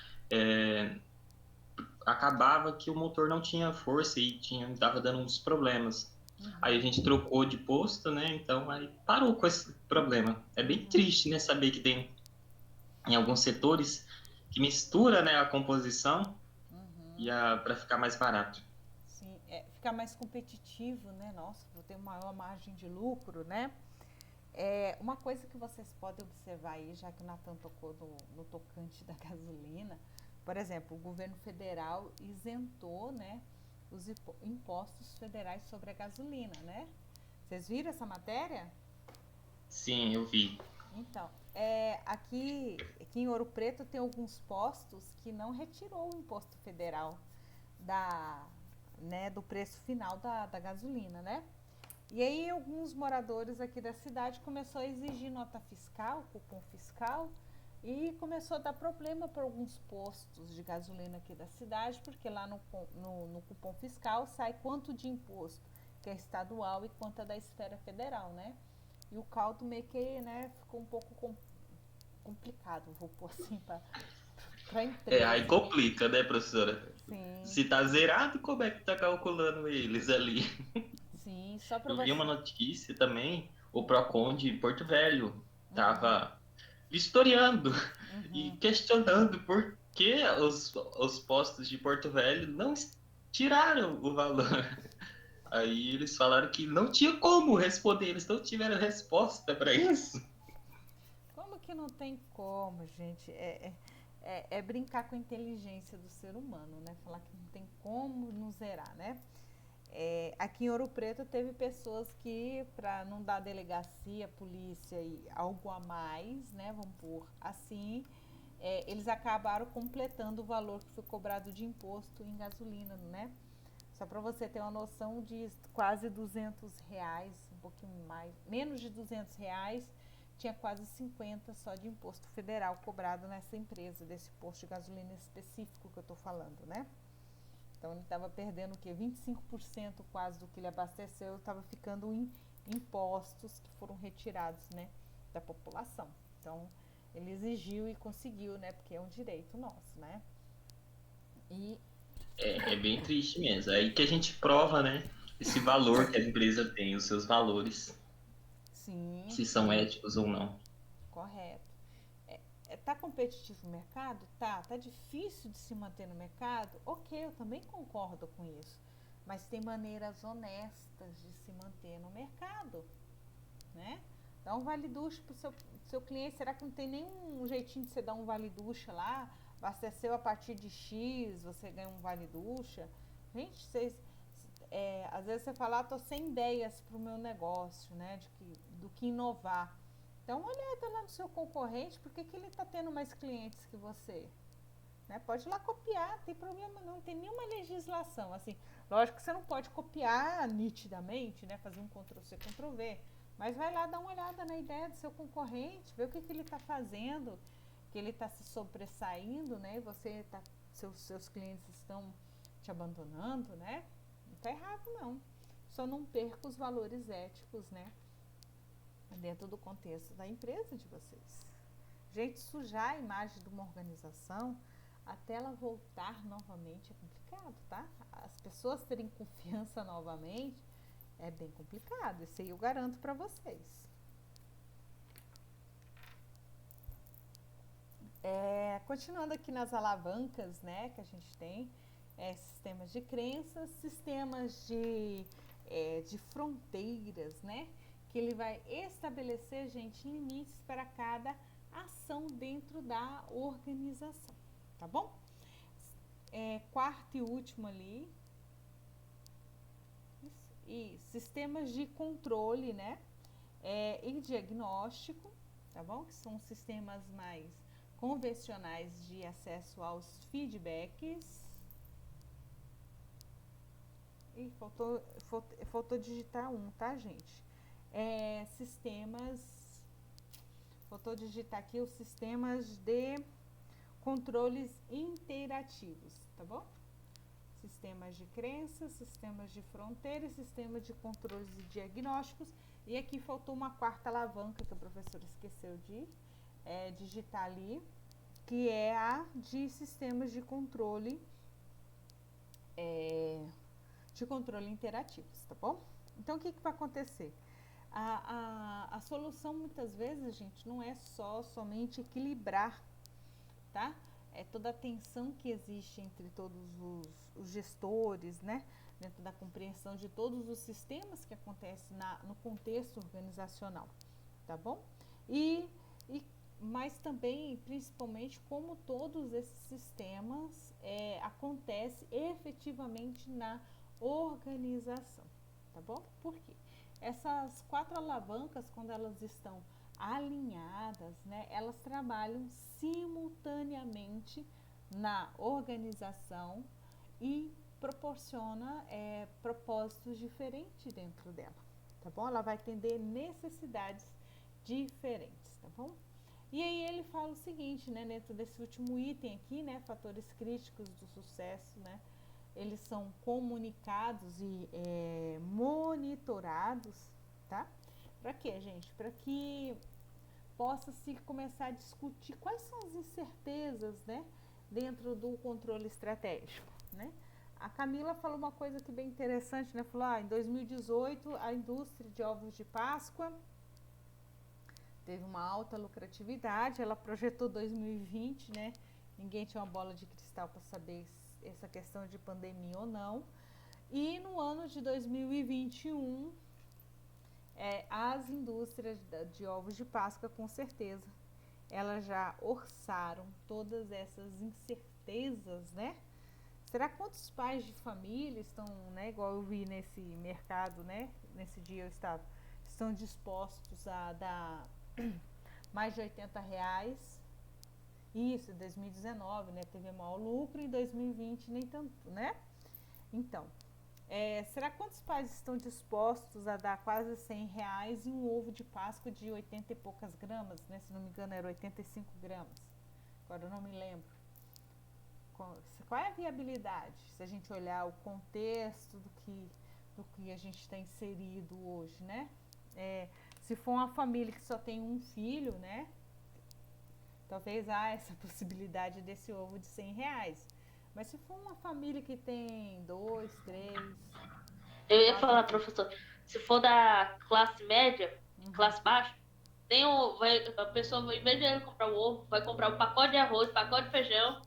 Speaker 2: Acabava que o motor não tinha força e tava dando uns problemas. Aí a gente trocou de posto, né? Então aí parou com esse problema. É bem triste, né? Saber que tem em alguns setores que mistura, né, a composição para ficar mais barato.
Speaker 1: Sim, ficar mais competitivo, né? Nossa, vou ter maior margem de lucro, né? Uma coisa que vocês podem observar aí, já que o Natan tocou no tocante da gasolina, por exemplo, o governo federal isentou, né, os impostos federais sobre a gasolina, né? Vocês viram essa matéria?
Speaker 2: Sim, eu vi.
Speaker 1: Então, aqui em Ouro Preto tem alguns postos que não retirou o imposto federal né, do preço final da gasolina, né? E aí alguns moradores aqui da cidade começou a exigir nota fiscal, cupom fiscal, e começou a dar problema para alguns postos de gasolina aqui da cidade, porque lá no cupom fiscal sai quanto de imposto que é estadual e quanto é da esfera federal, né? E o caldo meio que, né, ficou um pouco complicado, vou pôr assim, para a
Speaker 2: Aí
Speaker 1: empresa.
Speaker 2: complica, né, professora?
Speaker 1: Sim,
Speaker 2: Se tá zerado, como é que tá calculando eles ali?
Speaker 1: sim, só para
Speaker 2: Eu vi uma
Speaker 1: você.
Speaker 2: notícia também, o Procon de Porto Velho
Speaker 1: Uhum,
Speaker 2: tava vistoriando e
Speaker 1: uhum.
Speaker 2: questionando por que os postos de Porto Velho não tiraram o valor. Aí eles falaram que não tinha como responder, eles não tiveram resposta para isso.
Speaker 1: Como que não tem como, gente? É brincar com a inteligência do ser humano, né? Falar que não tem como nos zerar, né? Aqui em Ouro Preto teve pessoas que, para não dar delegacia, polícia e algo a mais, né? Vamos pôr assim, eles acabaram completando o valor que foi cobrado de imposto em gasolina, né? Só para você ter uma noção de quase R$ 200, um pouquinho mais, menos de R$ 200, tinha quase 50 só de imposto federal cobrado nessa empresa, desse posto de gasolina específico que eu estou falando, né? Então ele estava perdendo o quê? 25% quase do que ele abasteceu, estava ficando em impostos que foram retirados, né, da população. Então ele exigiu e conseguiu, né, porque é um direito nosso, né? E
Speaker 2: É bem triste mesmo. É aí que a gente prova, né, esse valor que a empresa tem, os seus valores,
Speaker 1: sim,
Speaker 2: se são éticos ou não.
Speaker 1: correto. Tá competitivo o mercado? Tá difícil de se manter no mercado? Ok, eu também concordo com isso. Mas tem maneiras honestas de se manter no mercado, né? Dá um vale-ducha pro seu cliente. Será que não tem nenhum jeitinho de você dar um vale-ducha lá? Abasteceu a partir de X, você ganha um vale-ducha? Gente, às vezes você fala, tô sem ideias para o meu negócio, né? Do que inovar. Dá uma olhada lá no seu concorrente, por que ele está tendo mais clientes que você? Né? Pode ir lá copiar, não tem problema não tem nenhuma legislação. Assim, lógico que você não pode copiar nitidamente, né? Fazer um Ctrl-C, Ctrl-V. Mas vai lá dar uma olhada na ideia do seu concorrente, ver o que ele está fazendo, que ele está se sobressaindo, né? Seus clientes estão te abandonando, né? Não está errado não. Só não perca os valores éticos, né? Dentro do contexto da empresa de vocês. Gente, sujar a imagem de uma organização até ela voltar novamente é complicado, tá? As pessoas terem confiança novamente é bem complicado, isso aí eu garanto para vocês. Continuando aqui nas alavancas, né, que a gente tem, sistemas de crenças, sistemas de fronteiras, né, que ele vai estabelecer, gente, limites para cada ação dentro da organização, tá bom? Quarto e último ali, e sistemas de controle, né, e diagnóstico, tá bom? Que são sistemas mais convencionais de acesso aos feedbacks. E faltou digitar um, tá, gente? Faltou digitar aqui os sistemas de controles interativos, tá bom? Sistemas de crenças, sistemas de fronteira, sistemas de controles e diagnósticos. E aqui faltou uma quarta alavanca que a professora esqueceu de digitar ali, que é a de sistemas de controle interativos, tá bom? Então, o que vai acontecer? A solução, muitas vezes, gente, não é somente equilibrar, tá? É toda a tensão que existe entre todos os gestores, né? Dentro da compreensão de todos os sistemas que acontecem no contexto organizacional, tá bom? Mas também, principalmente, como todos esses sistemas acontecem efetivamente na organização, tá bom? Por quê? Essas 4 alavancas, quando elas estão alinhadas, né, elas trabalham simultaneamente na organização e proporciona propósitos diferentes dentro dela, tá bom? Ela vai atender necessidades diferentes, tá bom? E aí ele fala o seguinte, né, dentro desse último item aqui, né, fatores críticos do sucesso, né, eles são comunicados e monitorados, tá? Para quê, gente? Para que possa se começar a discutir quais são as incertezas, né, dentro do controle estratégico, né? A Camila falou uma coisa que bem interessante, né? Falou, em 2018 a indústria de ovos de Páscoa teve uma alta lucratividade, ela projetou 2020, né? Ninguém tinha uma bola de cristal para saber essa questão de pandemia ou não. E no ano de 2021, as indústrias de ovos de Páscoa, com certeza, elas já orçaram todas essas incertezas, né? Será quantos pais de família estão, né, igual eu vi nesse mercado, né? Nesse dia eu estava, estão dispostos a dar mais de R$ 80? Isso, em 2019, né? Teve maior lucro, em 2020 nem tanto, né? Então, será quantos pais estão dispostos a dar quase R$ 100 em um ovo de Páscoa de 80 e poucas gramas, né? Se não me engano, era 85 gramas. Agora eu não me lembro. Qual é a viabilidade? Se a gente olhar o contexto do que a gente está inserido hoje, né? Se for uma família que só tem um filho, né? Talvez há essa possibilidade desse ovo de R$ 100. Mas se for uma família que tem 2, 3...
Speaker 3: Eu ia falar, professor, se for da classe média, classe baixa, a pessoa, em vez de comprar o ovo, vai comprar um pacote de arroz, pacote de feijão,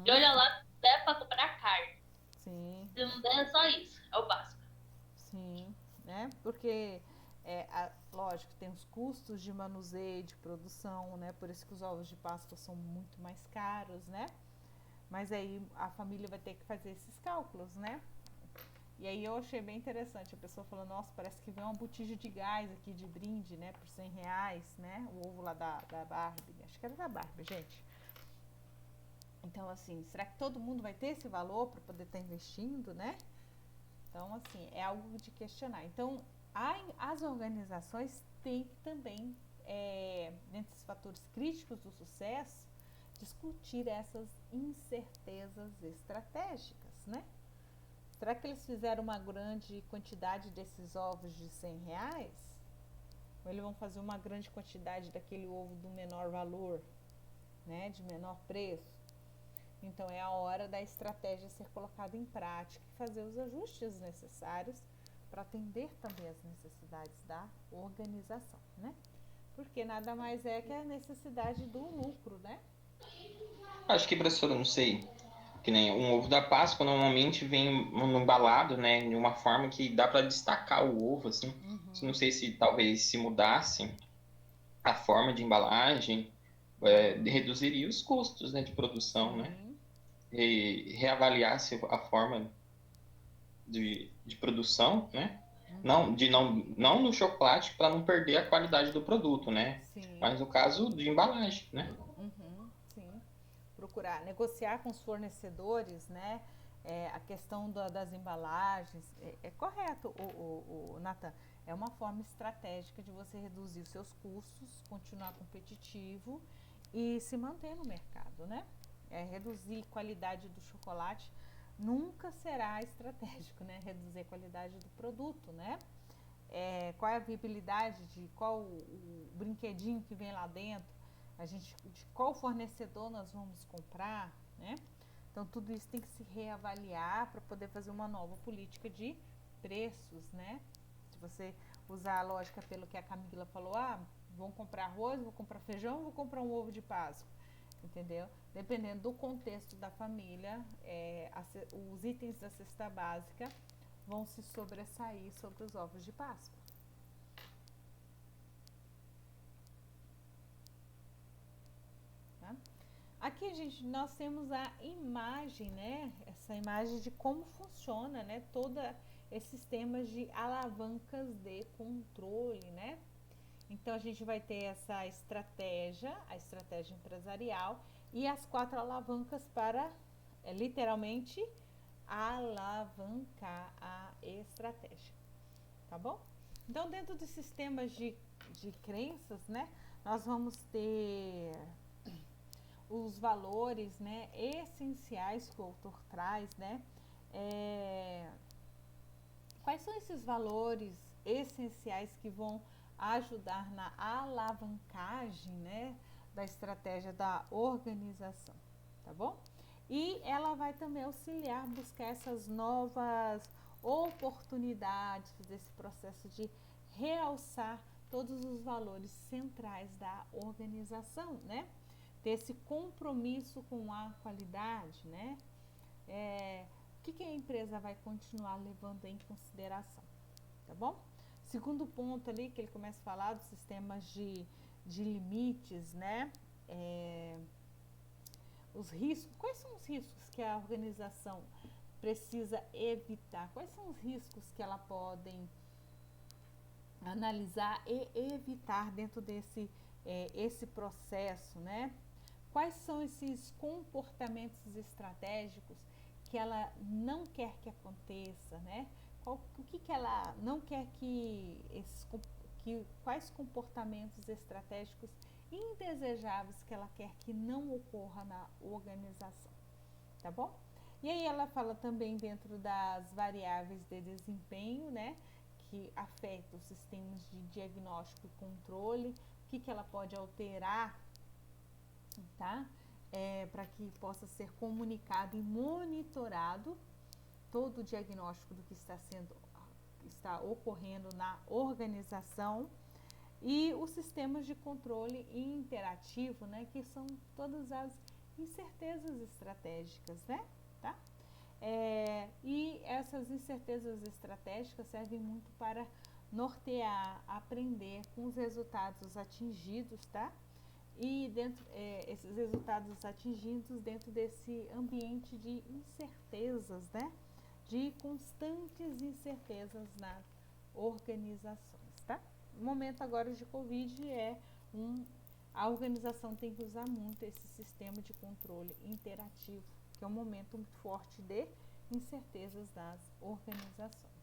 Speaker 3: e olha lá, der para comprar carne.
Speaker 1: Sim.
Speaker 3: Se não der, é só isso, é o básico.
Speaker 1: Sim, né? Porque, lógico, tem os custos de manuseio, de produção, né? Por isso que os ovos de Páscoa são muito mais caros, né? Mas aí a família vai ter que fazer esses cálculos, né? E aí eu achei bem interessante, a pessoa falou, nossa, parece que vem uma botija de gás aqui de brinde, né? Por R$ 100, né? O ovo lá da Barbie, acho que era da Barbie, gente. Então, assim, será que todo mundo vai ter esse valor para poder estar investindo, né? Então, assim, é algo de questionar. Então, as organizações têm que também, dentre os fatores críticos do sucesso, discutir essas incertezas estratégicas, né? Será que eles fizeram uma grande quantidade desses ovos de R$ 100? Ou eles vão fazer uma grande quantidade daquele ovo do menor valor, né? De menor preço? Então, é a hora da estratégia ser colocada em prática e fazer os ajustes necessários para atender também as necessidades da organização, né? Porque nada mais é que a necessidade do lucro, né?
Speaker 2: Acho que, professora, não sei, que nem um ovo da Páscoa normalmente vem embalado, né, de uma forma que dá para destacar o ovo, assim. Não sei se talvez se mudasse a forma de embalagem, reduziria os custos, né, de produção, né? E reavaliasse a forma de produção, né? Não no chocolate para não perder a qualidade do produto, né?
Speaker 1: Sim.
Speaker 2: Mas no caso de embalagem, né?
Speaker 1: Sim. Procurar negociar com os fornecedores, né? A questão das embalagens é correto, o Nathan. É uma forma estratégica de você reduzir os seus custos, continuar competitivo e se manter no mercado, né? Reduzir qualidade do chocolate nunca será estratégico, né? Reduzir a qualidade do produto, né? Qual é a viabilidade de qual o brinquedinho que vem lá dentro, de qual fornecedor nós vamos comprar, né? Então, tudo isso tem que se reavaliar para poder fazer uma nova política de preços, né? Se você usar a lógica pelo que a Camila falou, vou comprar arroz, vou comprar feijão, vou comprar um ovo de Páscoa, entendeu? Dependendo do contexto da família, os itens da cesta básica vão se sobressair sobre os ovos de Páscoa. Tá? Aqui, gente, nós temos a imagem, né? Essa imagem de como funciona, né? Toda esses temas de alavancas de controle, né? Então, a gente vai ter essa estratégia, a estratégia empresarial e as 4 alavancas para, literalmente, alavancar a estratégia, tá bom? Então, dentro dos sistemas de crenças, né, nós vamos ter os valores, né, essenciais que o autor traz, né? Quais são esses valores essenciais que vão ajudar na alavancagem, né, da estratégia da organização, tá bom? E ela vai também auxiliar a buscar essas novas oportunidades desse processo de realçar todos os valores centrais da organização, né? Ter esse compromisso com a qualidade, né? O que a empresa vai continuar levando em consideração, tá bom? Segundo ponto ali que ele começa a falar dos sistemas de limites, né? Os riscos, quais são os riscos que a organização precisa evitar? Quais são os riscos que ela pode analisar e evitar dentro desse esse processo, né? Quais são esses comportamentos estratégicos que ela não quer que aconteça, né? O que ela não quer quais comportamentos estratégicos indesejáveis que ela quer que não ocorra na organização, tá bom? E aí ela fala também dentro das variáveis de desempenho, né, que afetam os sistemas de diagnóstico e controle, o que ela pode alterar, tá? Para que possa ser comunicado e monitorado todo o diagnóstico do que está ocorrendo na organização. E os sistemas de controle interativo, né, que são todas as incertezas estratégicas, né, tá? E essas incertezas estratégicas servem muito para nortear, aprender com os resultados atingidos, tá? E esses resultados atingidos dentro desse ambiente de incertezas, né? De constantes incertezas nas organizações, tá? O momento agora de Covid a organização tem que usar muito esse sistema de controle interativo, que é um momento muito forte de incertezas das organizações.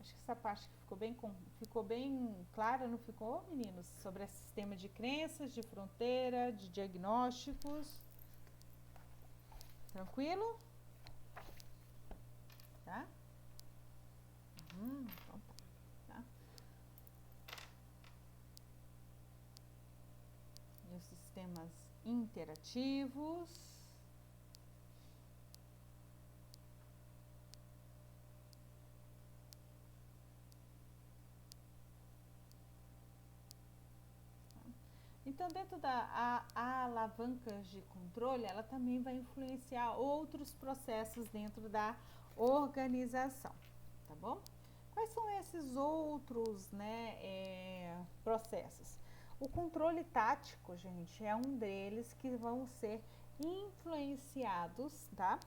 Speaker 1: Acho que essa parte ficou bem clara, não ficou, meninos? Sobre esse sistema de crenças, de fronteira, de diagnósticos. Tranquilo? Tá? Então tá. E os sistemas interativos. Então, dentro da alavancas de controle, ela também vai influenciar outros processos dentro da organização, tá bom? Quais são esses outros, né, processos? O controle tático, gente, é um deles que vão ser influenciados, tá?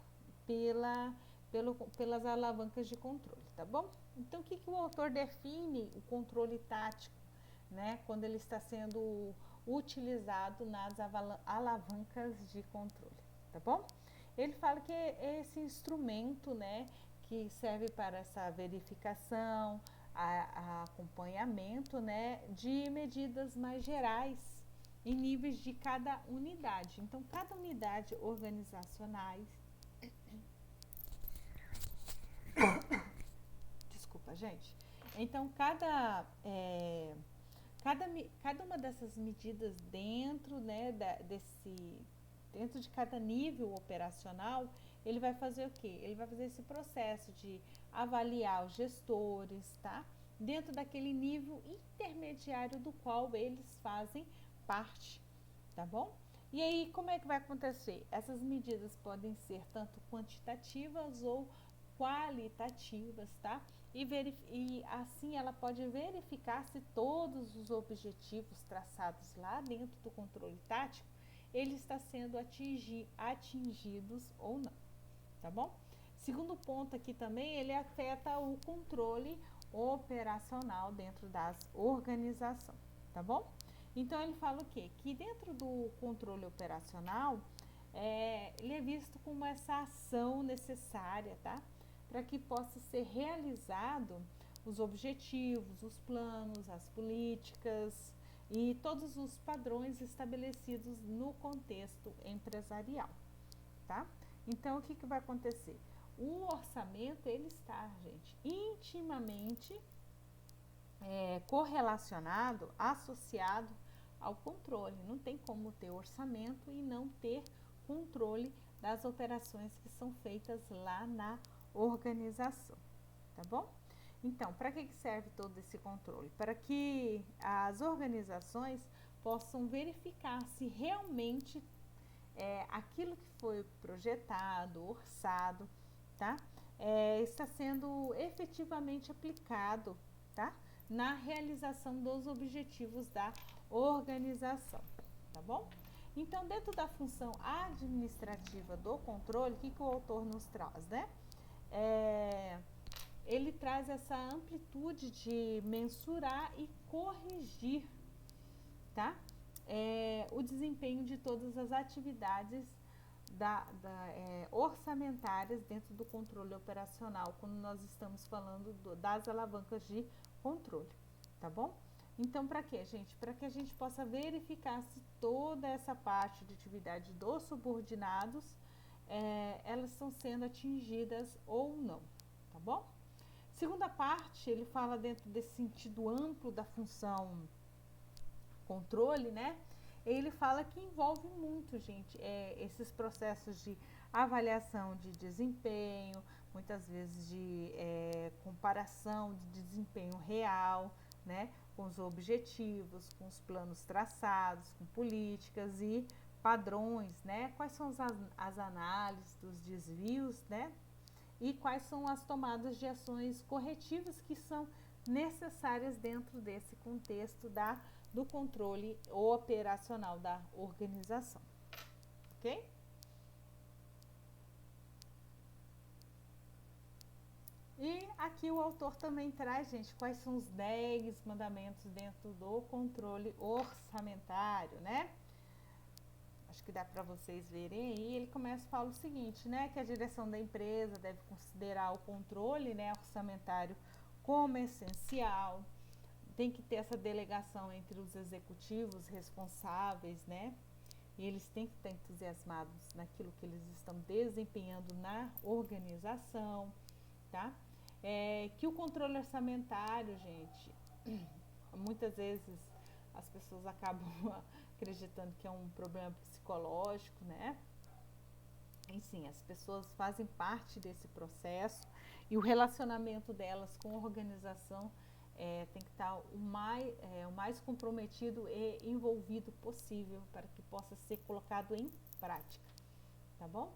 Speaker 1: Pelas alavancas de controle, tá bom? Então, o que o autor define o controle tático, né? Quando ele está sendo utilizado nas alavancas de controle, tá bom? Ele fala que é esse instrumento, né, que serve para essa verificação, acompanhamento, né, de medidas mais gerais em níveis de cada unidade. Então, cada unidade organizacional, desculpa, gente. Então, cada uma dessas medidas dentro, né, dentro de cada nível operacional, ele vai fazer o quê? Ele vai fazer esse processo de avaliar os gestores, tá? Dentro daquele nível intermediário do qual eles fazem parte, tá bom? E aí, como é que vai acontecer? Essas medidas podem ser tanto quantitativas ou qualitativas, tá? E assim ela pode verificar se todos os objetivos traçados lá dentro do controle tático, ele está sendo atingidos ou não, tá bom? Segundo ponto aqui também, ele afeta o controle operacional dentro das organizações, tá bom? Então ele fala o quê? Que dentro do controle operacional, ele é visto como essa ação necessária, tá? Para que possa ser realizado os objetivos, os planos, as políticas e todos os padrões estabelecidos no contexto empresarial, tá? Então, o que vai acontecer? O orçamento, ele está, gente, intimamente correlacionado, associado ao controle. Não tem como ter orçamento e não ter controle das operações que são feitas lá na organização, tá bom? Então, para que serve todo esse controle? Para que as organizações possam verificar se realmente aquilo que foi projetado, orçado, tá? Está sendo efetivamente aplicado, tá? Na realização dos objetivos da organização, tá bom? Então, dentro da função administrativa do controle, o que o autor nos traz, né? Ele traz essa amplitude de mensurar e corrigir, tá? O desempenho de todas as atividades orçamentárias dentro do controle operacional, quando nós estamos falando das alavancas de controle, tá bom? Então, para quê, gente? Para que a gente possa verificar se toda essa parte de atividade dos subordinados, elas estão sendo atingidas ou não, tá bom? Segunda parte, ele fala dentro desse sentido amplo da função controle, né? Ele fala que envolve muito, gente, esses processos de avaliação de desempenho, muitas vezes de comparação de desempenho real, né? Com os objetivos, com os planos traçados, com políticas e padrões, né? Quais são as análises dos desvios, né? E quais são as tomadas de ações corretivas que são necessárias dentro desse contexto do controle operacional da organização, ok? E aqui o autor também traz, gente, quais são os 10 mandamentos dentro do controle orçamentário, né? Acho que dá para vocês verem aí. Ele começa a falar o seguinte, né? Que a direção da empresa deve considerar o controle, né, orçamentário como essencial. Tem que ter essa delegação entre os executivos responsáveis, né? E eles têm que estar entusiasmados naquilo que eles estão desempenhando na organização, tá? Que o controle orçamentário, gente, muitas vezes as pessoas acabam acreditando que é um problema psicológico, né? Enfim, as pessoas fazem parte desse processo e o relacionamento delas com a organização tem que estar o mais comprometido e envolvido possível para que possa ser colocado em prática, tá bom?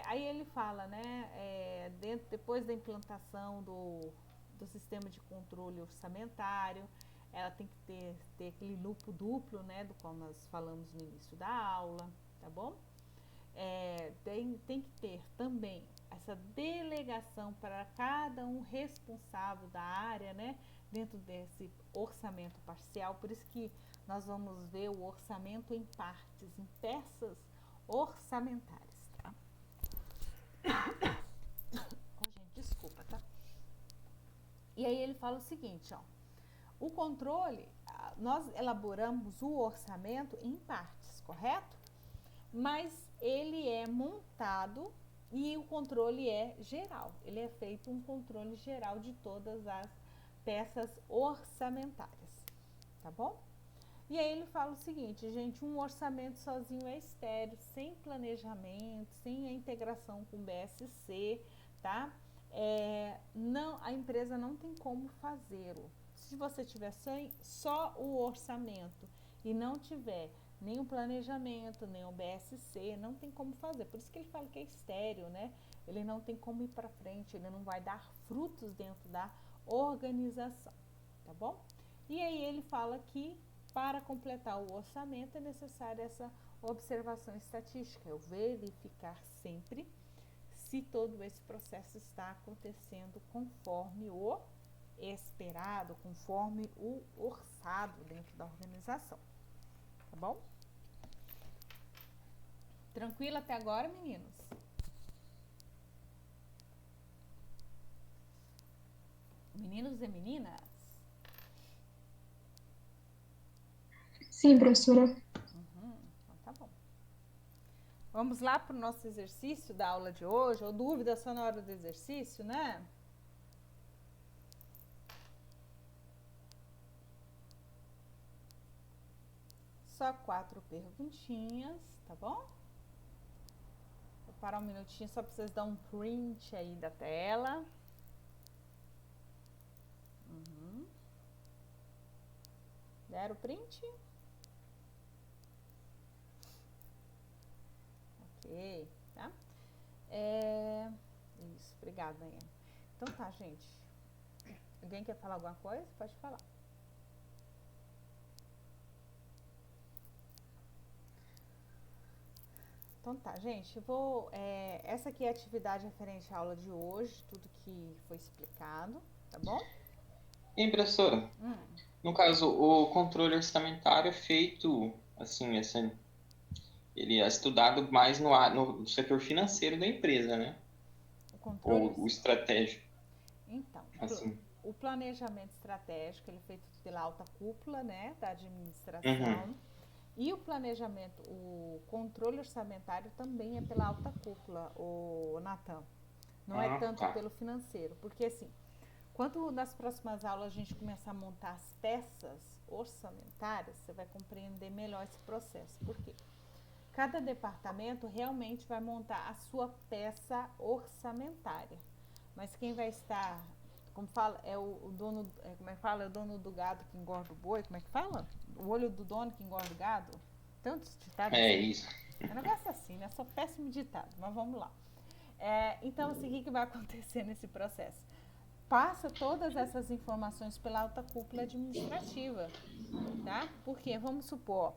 Speaker 1: Aí ele fala, né, depois da implantação do sistema de controle orçamentário, ela tem que ter aquele lupo duplo, né, do qual nós falamos no início da aula, tá bom? Tem que ter também essa delegação para cada um responsável da área, né, dentro desse orçamento parcial. Por isso que nós vamos ver o orçamento em partes, em peças orçamentárias, tá? Gente, desculpa, tá? E aí ele fala o seguinte, ó, o controle, nós elaboramos o orçamento em partes, correto? Mas ele é montado e o controle é geral. Ele é feito um controle geral de todas as peças orçamentárias, tá bom? E aí ele fala o seguinte, gente, um orçamento sozinho é estéril, sem planejamento, sem a integração com o BSC, tá? A empresa não tem como fazê-lo. Se você tiver só o orçamento e não tiver nem o planejamento, nem o BSC, não tem como fazer. Por isso que ele fala que é estéril, né? Ele não tem como ir para frente, ele não vai dar frutos dentro da organização, tá bom? E aí ele fala que para completar o orçamento é necessária essa observação estatística, eu verificar sempre se todo esse processo está acontecendo conforme o esperado, conforme o orçado dentro da organização. Tá bom? Tranquilo até agora, meninos? Meninos e meninas?
Speaker 4: Sim, professora.
Speaker 1: Então tá bom. Vamos lá para o nosso exercício da aula de hoje, ou dúvida só na hora do exercício, né? Só 4 perguntinhas, tá bom? Vou parar um minutinho só para vocês dar um print aí da tela. Deram o print? Ok, tá? Isso, obrigada, Daniela. Então tá, gente. Alguém quer falar alguma coisa? Pode falar. Então tá, gente, essa aqui é a atividade referente à aula de hoje, tudo que foi explicado, tá bom?
Speaker 2: E, professora, no caso, o controle orçamentário é feito, assim, ele é estudado mais no setor financeiro da empresa, né?
Speaker 1: O controle...
Speaker 2: Ou o estratégico.
Speaker 1: Então,
Speaker 2: assim.
Speaker 1: O planejamento estratégico, ele é feito pela alta cúpula, né, da administração. E o planejamento, o controle orçamentário também é pela alta cúpula, o Natan. Não é tanto pelo financeiro, porque assim, quando nas próximas aulas a gente começar a montar as peças orçamentárias, você vai compreender melhor esse processo. Por quê? Cada departamento realmente vai montar a sua peça orçamentária. Mas quem vai estar, como fala, é o dono, como é que fala? É o dono do gado que engorda o boi, como é que fala? O olho do dono que engorda o gado? Tantos ditados.
Speaker 2: Isso.
Speaker 1: É um negócio assim, né? Sou péssimo ditado, mas vamos lá. Então, assim, o que vai acontecer nesse processo? Passa todas essas informações pela alta cúpula administrativa, tá? Porque, vamos supor,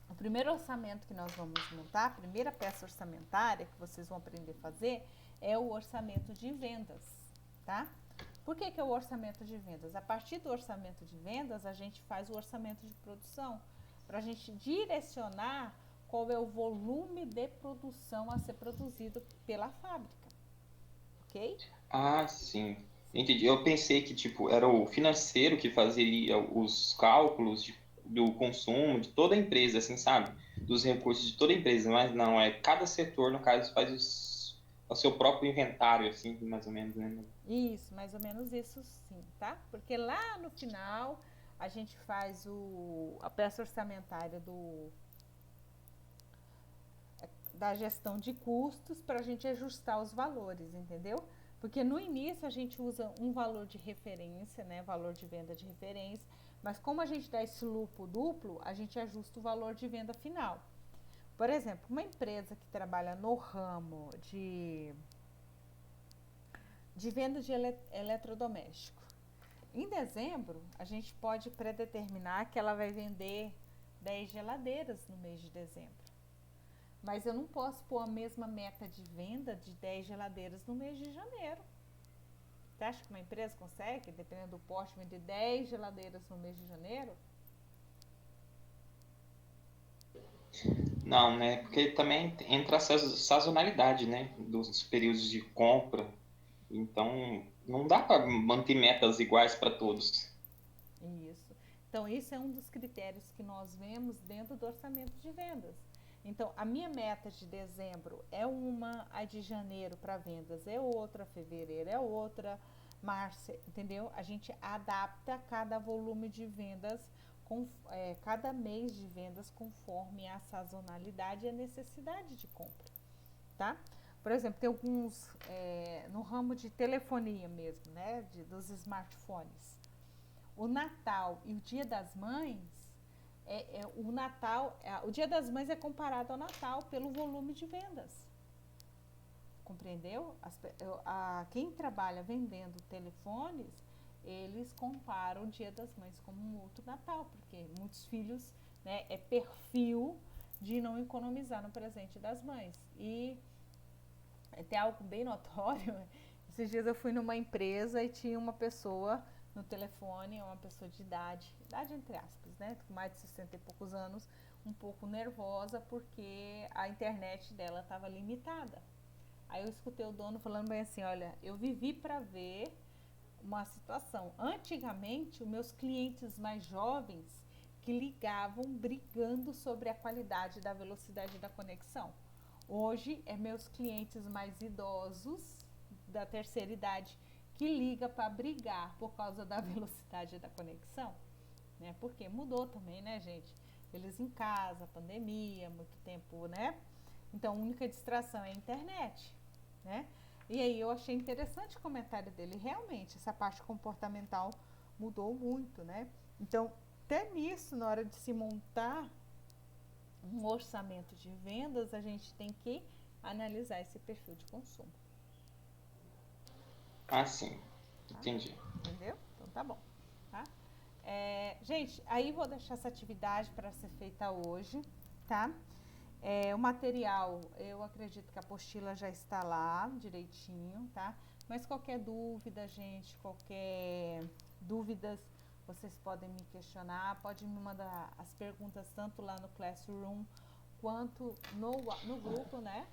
Speaker 1: o primeiro orçamento que nós vamos montar, a primeira peça orçamentária que vocês vão aprender a fazer é o orçamento de vendas, tá? Por que é o orçamento de vendas? A partir do orçamento de vendas, a gente faz o orçamento de produção, para a gente direcionar qual é o volume de produção a ser produzido pela fábrica, ok?
Speaker 2: Ah, sim. Entendi. Eu pensei que, tipo, era o financeiro que fazia os cálculos do consumo de toda a empresa, assim, sabe? Dos recursos de toda a empresa, mas não, cada setor, no caso, faz o seu próprio inventário, assim, mais ou menos, né?
Speaker 1: Isso, mais ou menos isso sim, tá? Porque lá no final a gente faz a peça orçamentária da gestão de custos para a gente ajustar os valores, entendeu? Porque no início a gente usa um valor de referência, né? Valor de venda de referência, mas como a gente dá esse lucro duplo, a gente ajusta o valor de venda final. Por exemplo, uma empresa que trabalha no ramo de venda de eletrodoméstico. Em dezembro, a gente pode predeterminar que ela vai vender 10 geladeiras no mês de dezembro. Mas eu não posso pôr a mesma meta de venda de 10 geladeiras no mês de janeiro. Você acha que uma empresa consegue, dependendo do porte, vender 10 geladeiras no mês de janeiro?
Speaker 2: Não, né? Porque também entra a sazonalidade, né? Dos períodos de compra. Então, não dá para manter metas iguais para todos.
Speaker 1: Isso. Então, isso é um dos critérios que nós vemos dentro do orçamento de vendas. Então, a minha meta de dezembro é uma, a de janeiro para vendas é outra, fevereiro é outra, março, entendeu? A gente adapta cada volume de vendas, cada mês de vendas conforme a sazonalidade e a necessidade de compra, tá? Por exemplo, tem alguns no ramo de telefonia mesmo, né? Dos smartphones. O Natal e o Dia das Mães, o Dia das Mães é comparado ao Natal pelo volume de vendas. Compreendeu? Quem trabalha vendendo telefones, eles comparam o Dia das Mães como um outro Natal, porque muitos filhos, né, é perfil de não economizar no presente das mães. E tem algo bem notório, Esses dias eu fui numa empresa e tinha uma pessoa no telefone, uma pessoa de idade entre aspas, né? Com mais de 60 e poucos anos, um pouco nervosa porque a internet dela estava limitada. Aí eu escutei o dono falando bem assim, olha, eu vivi para ver uma situação. Antigamente, os meus clientes mais jovens que ligavam brigando sobre a qualidade da velocidade da conexão. Hoje, é meus clientes mais idosos, da terceira idade, que liga para brigar por causa da velocidade da conexão, né? Porque mudou também, né, gente? Eles em casa, pandemia, muito tempo, né? Então, a única distração é a internet, né? E aí eu achei interessante o comentário dele. Realmente, essa parte comportamental mudou muito, né? Então, até nisso, na hora de se montar um orçamento de vendas, a gente tem que analisar esse perfil de consumo.
Speaker 2: Ah, sim.
Speaker 1: Tá?
Speaker 2: Entendi.
Speaker 1: Entendeu? Então tá bom. Tá? Gente, aí vou deixar essa atividade para ser feita hoje, tá? O material, eu acredito que a apostila já está lá direitinho, tá? Mas qualquer dúvida, gente, qualquer dúvidas, vocês podem me questionar, podem me mandar as perguntas tanto lá no Classroom quanto no grupo, né?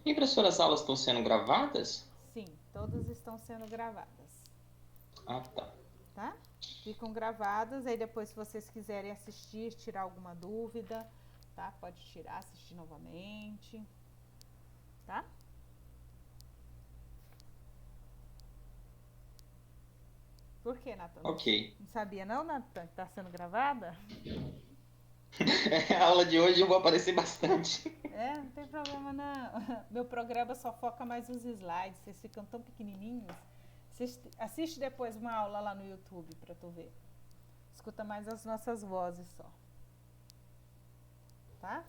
Speaker 2: E professora, as aulas estão sendo gravadas?
Speaker 1: Sim, todas estão sendo gravadas.
Speaker 2: Ah, tá.
Speaker 1: Tá? Ficam gravadas, aí depois se vocês quiserem assistir, tirar alguma dúvida, tá? Pode tirar, assistir novamente, tá? Por que, Nathan?
Speaker 2: Ok.
Speaker 1: Não sabia não, Nathan, que tá sendo gravada?
Speaker 2: A aula de hoje eu vou aparecer bastante.
Speaker 1: Não tem problema não. Meu programa só foca mais os slides, vocês ficam tão pequenininhos. Assiste depois uma aula lá no YouTube pra tu ver. Escuta mais as nossas vozes só. Tá?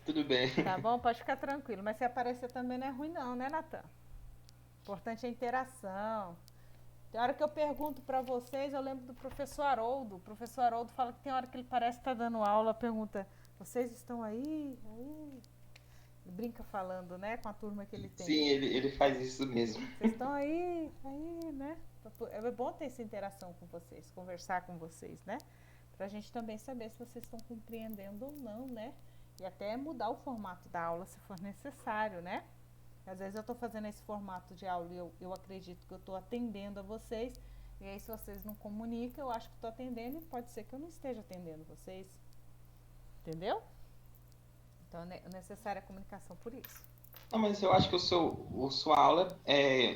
Speaker 2: Tudo bem.
Speaker 1: Tá bom? Pode ficar tranquilo. Mas se aparecer também não é ruim não, né, Nathan? Importante é a interação. Tem hora que eu pergunto pra vocês, eu lembro do professor Haroldo. O professor Haroldo fala que tem hora que ele parece estar dando aula, pergunta, vocês estão aí? Aí? Ele brinca falando, né, com a turma que ele tem.
Speaker 2: Sim, ele faz isso mesmo.
Speaker 1: Vocês estão aí? Aí, né? É bom ter essa interação com vocês, conversar com vocês, né? Pra gente também saber se vocês estão compreendendo ou não, né? E até mudar o formato da aula se for necessário, né? Às vezes eu estou fazendo esse formato de aula e eu acredito que eu estou atendendo a vocês. E aí, se vocês não comunicam, eu acho que estou atendendo e pode ser que eu não esteja atendendo vocês. Entendeu? Então é necessária a comunicação por isso.
Speaker 2: Não, mas eu acho que sua aula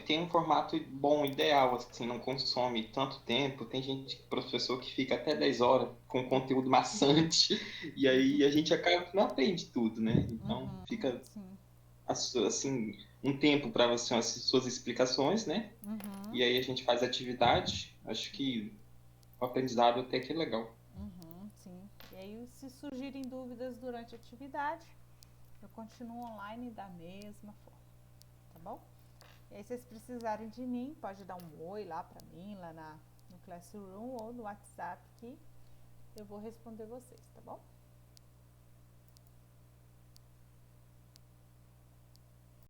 Speaker 2: tem um formato bom, ideal, assim, não consome tanto tempo. Tem gente, professor, que fica até 10 horas com conteúdo maçante, e aí a gente acaba que não aprende tudo, né? Então fica
Speaker 1: Sim.
Speaker 2: assim um tempo para você as suas explicações, né? E aí a gente faz atividade. Acho que o aprendizado até que é legal.
Speaker 1: Sim. E aí, se surgirem dúvidas durante a atividade, eu continuo online da mesma forma, tá bom? E aí, se vocês precisarem de mim, pode dar um oi lá pra mim, lá no Classroom ou no WhatsApp, que eu vou responder vocês, tá bom?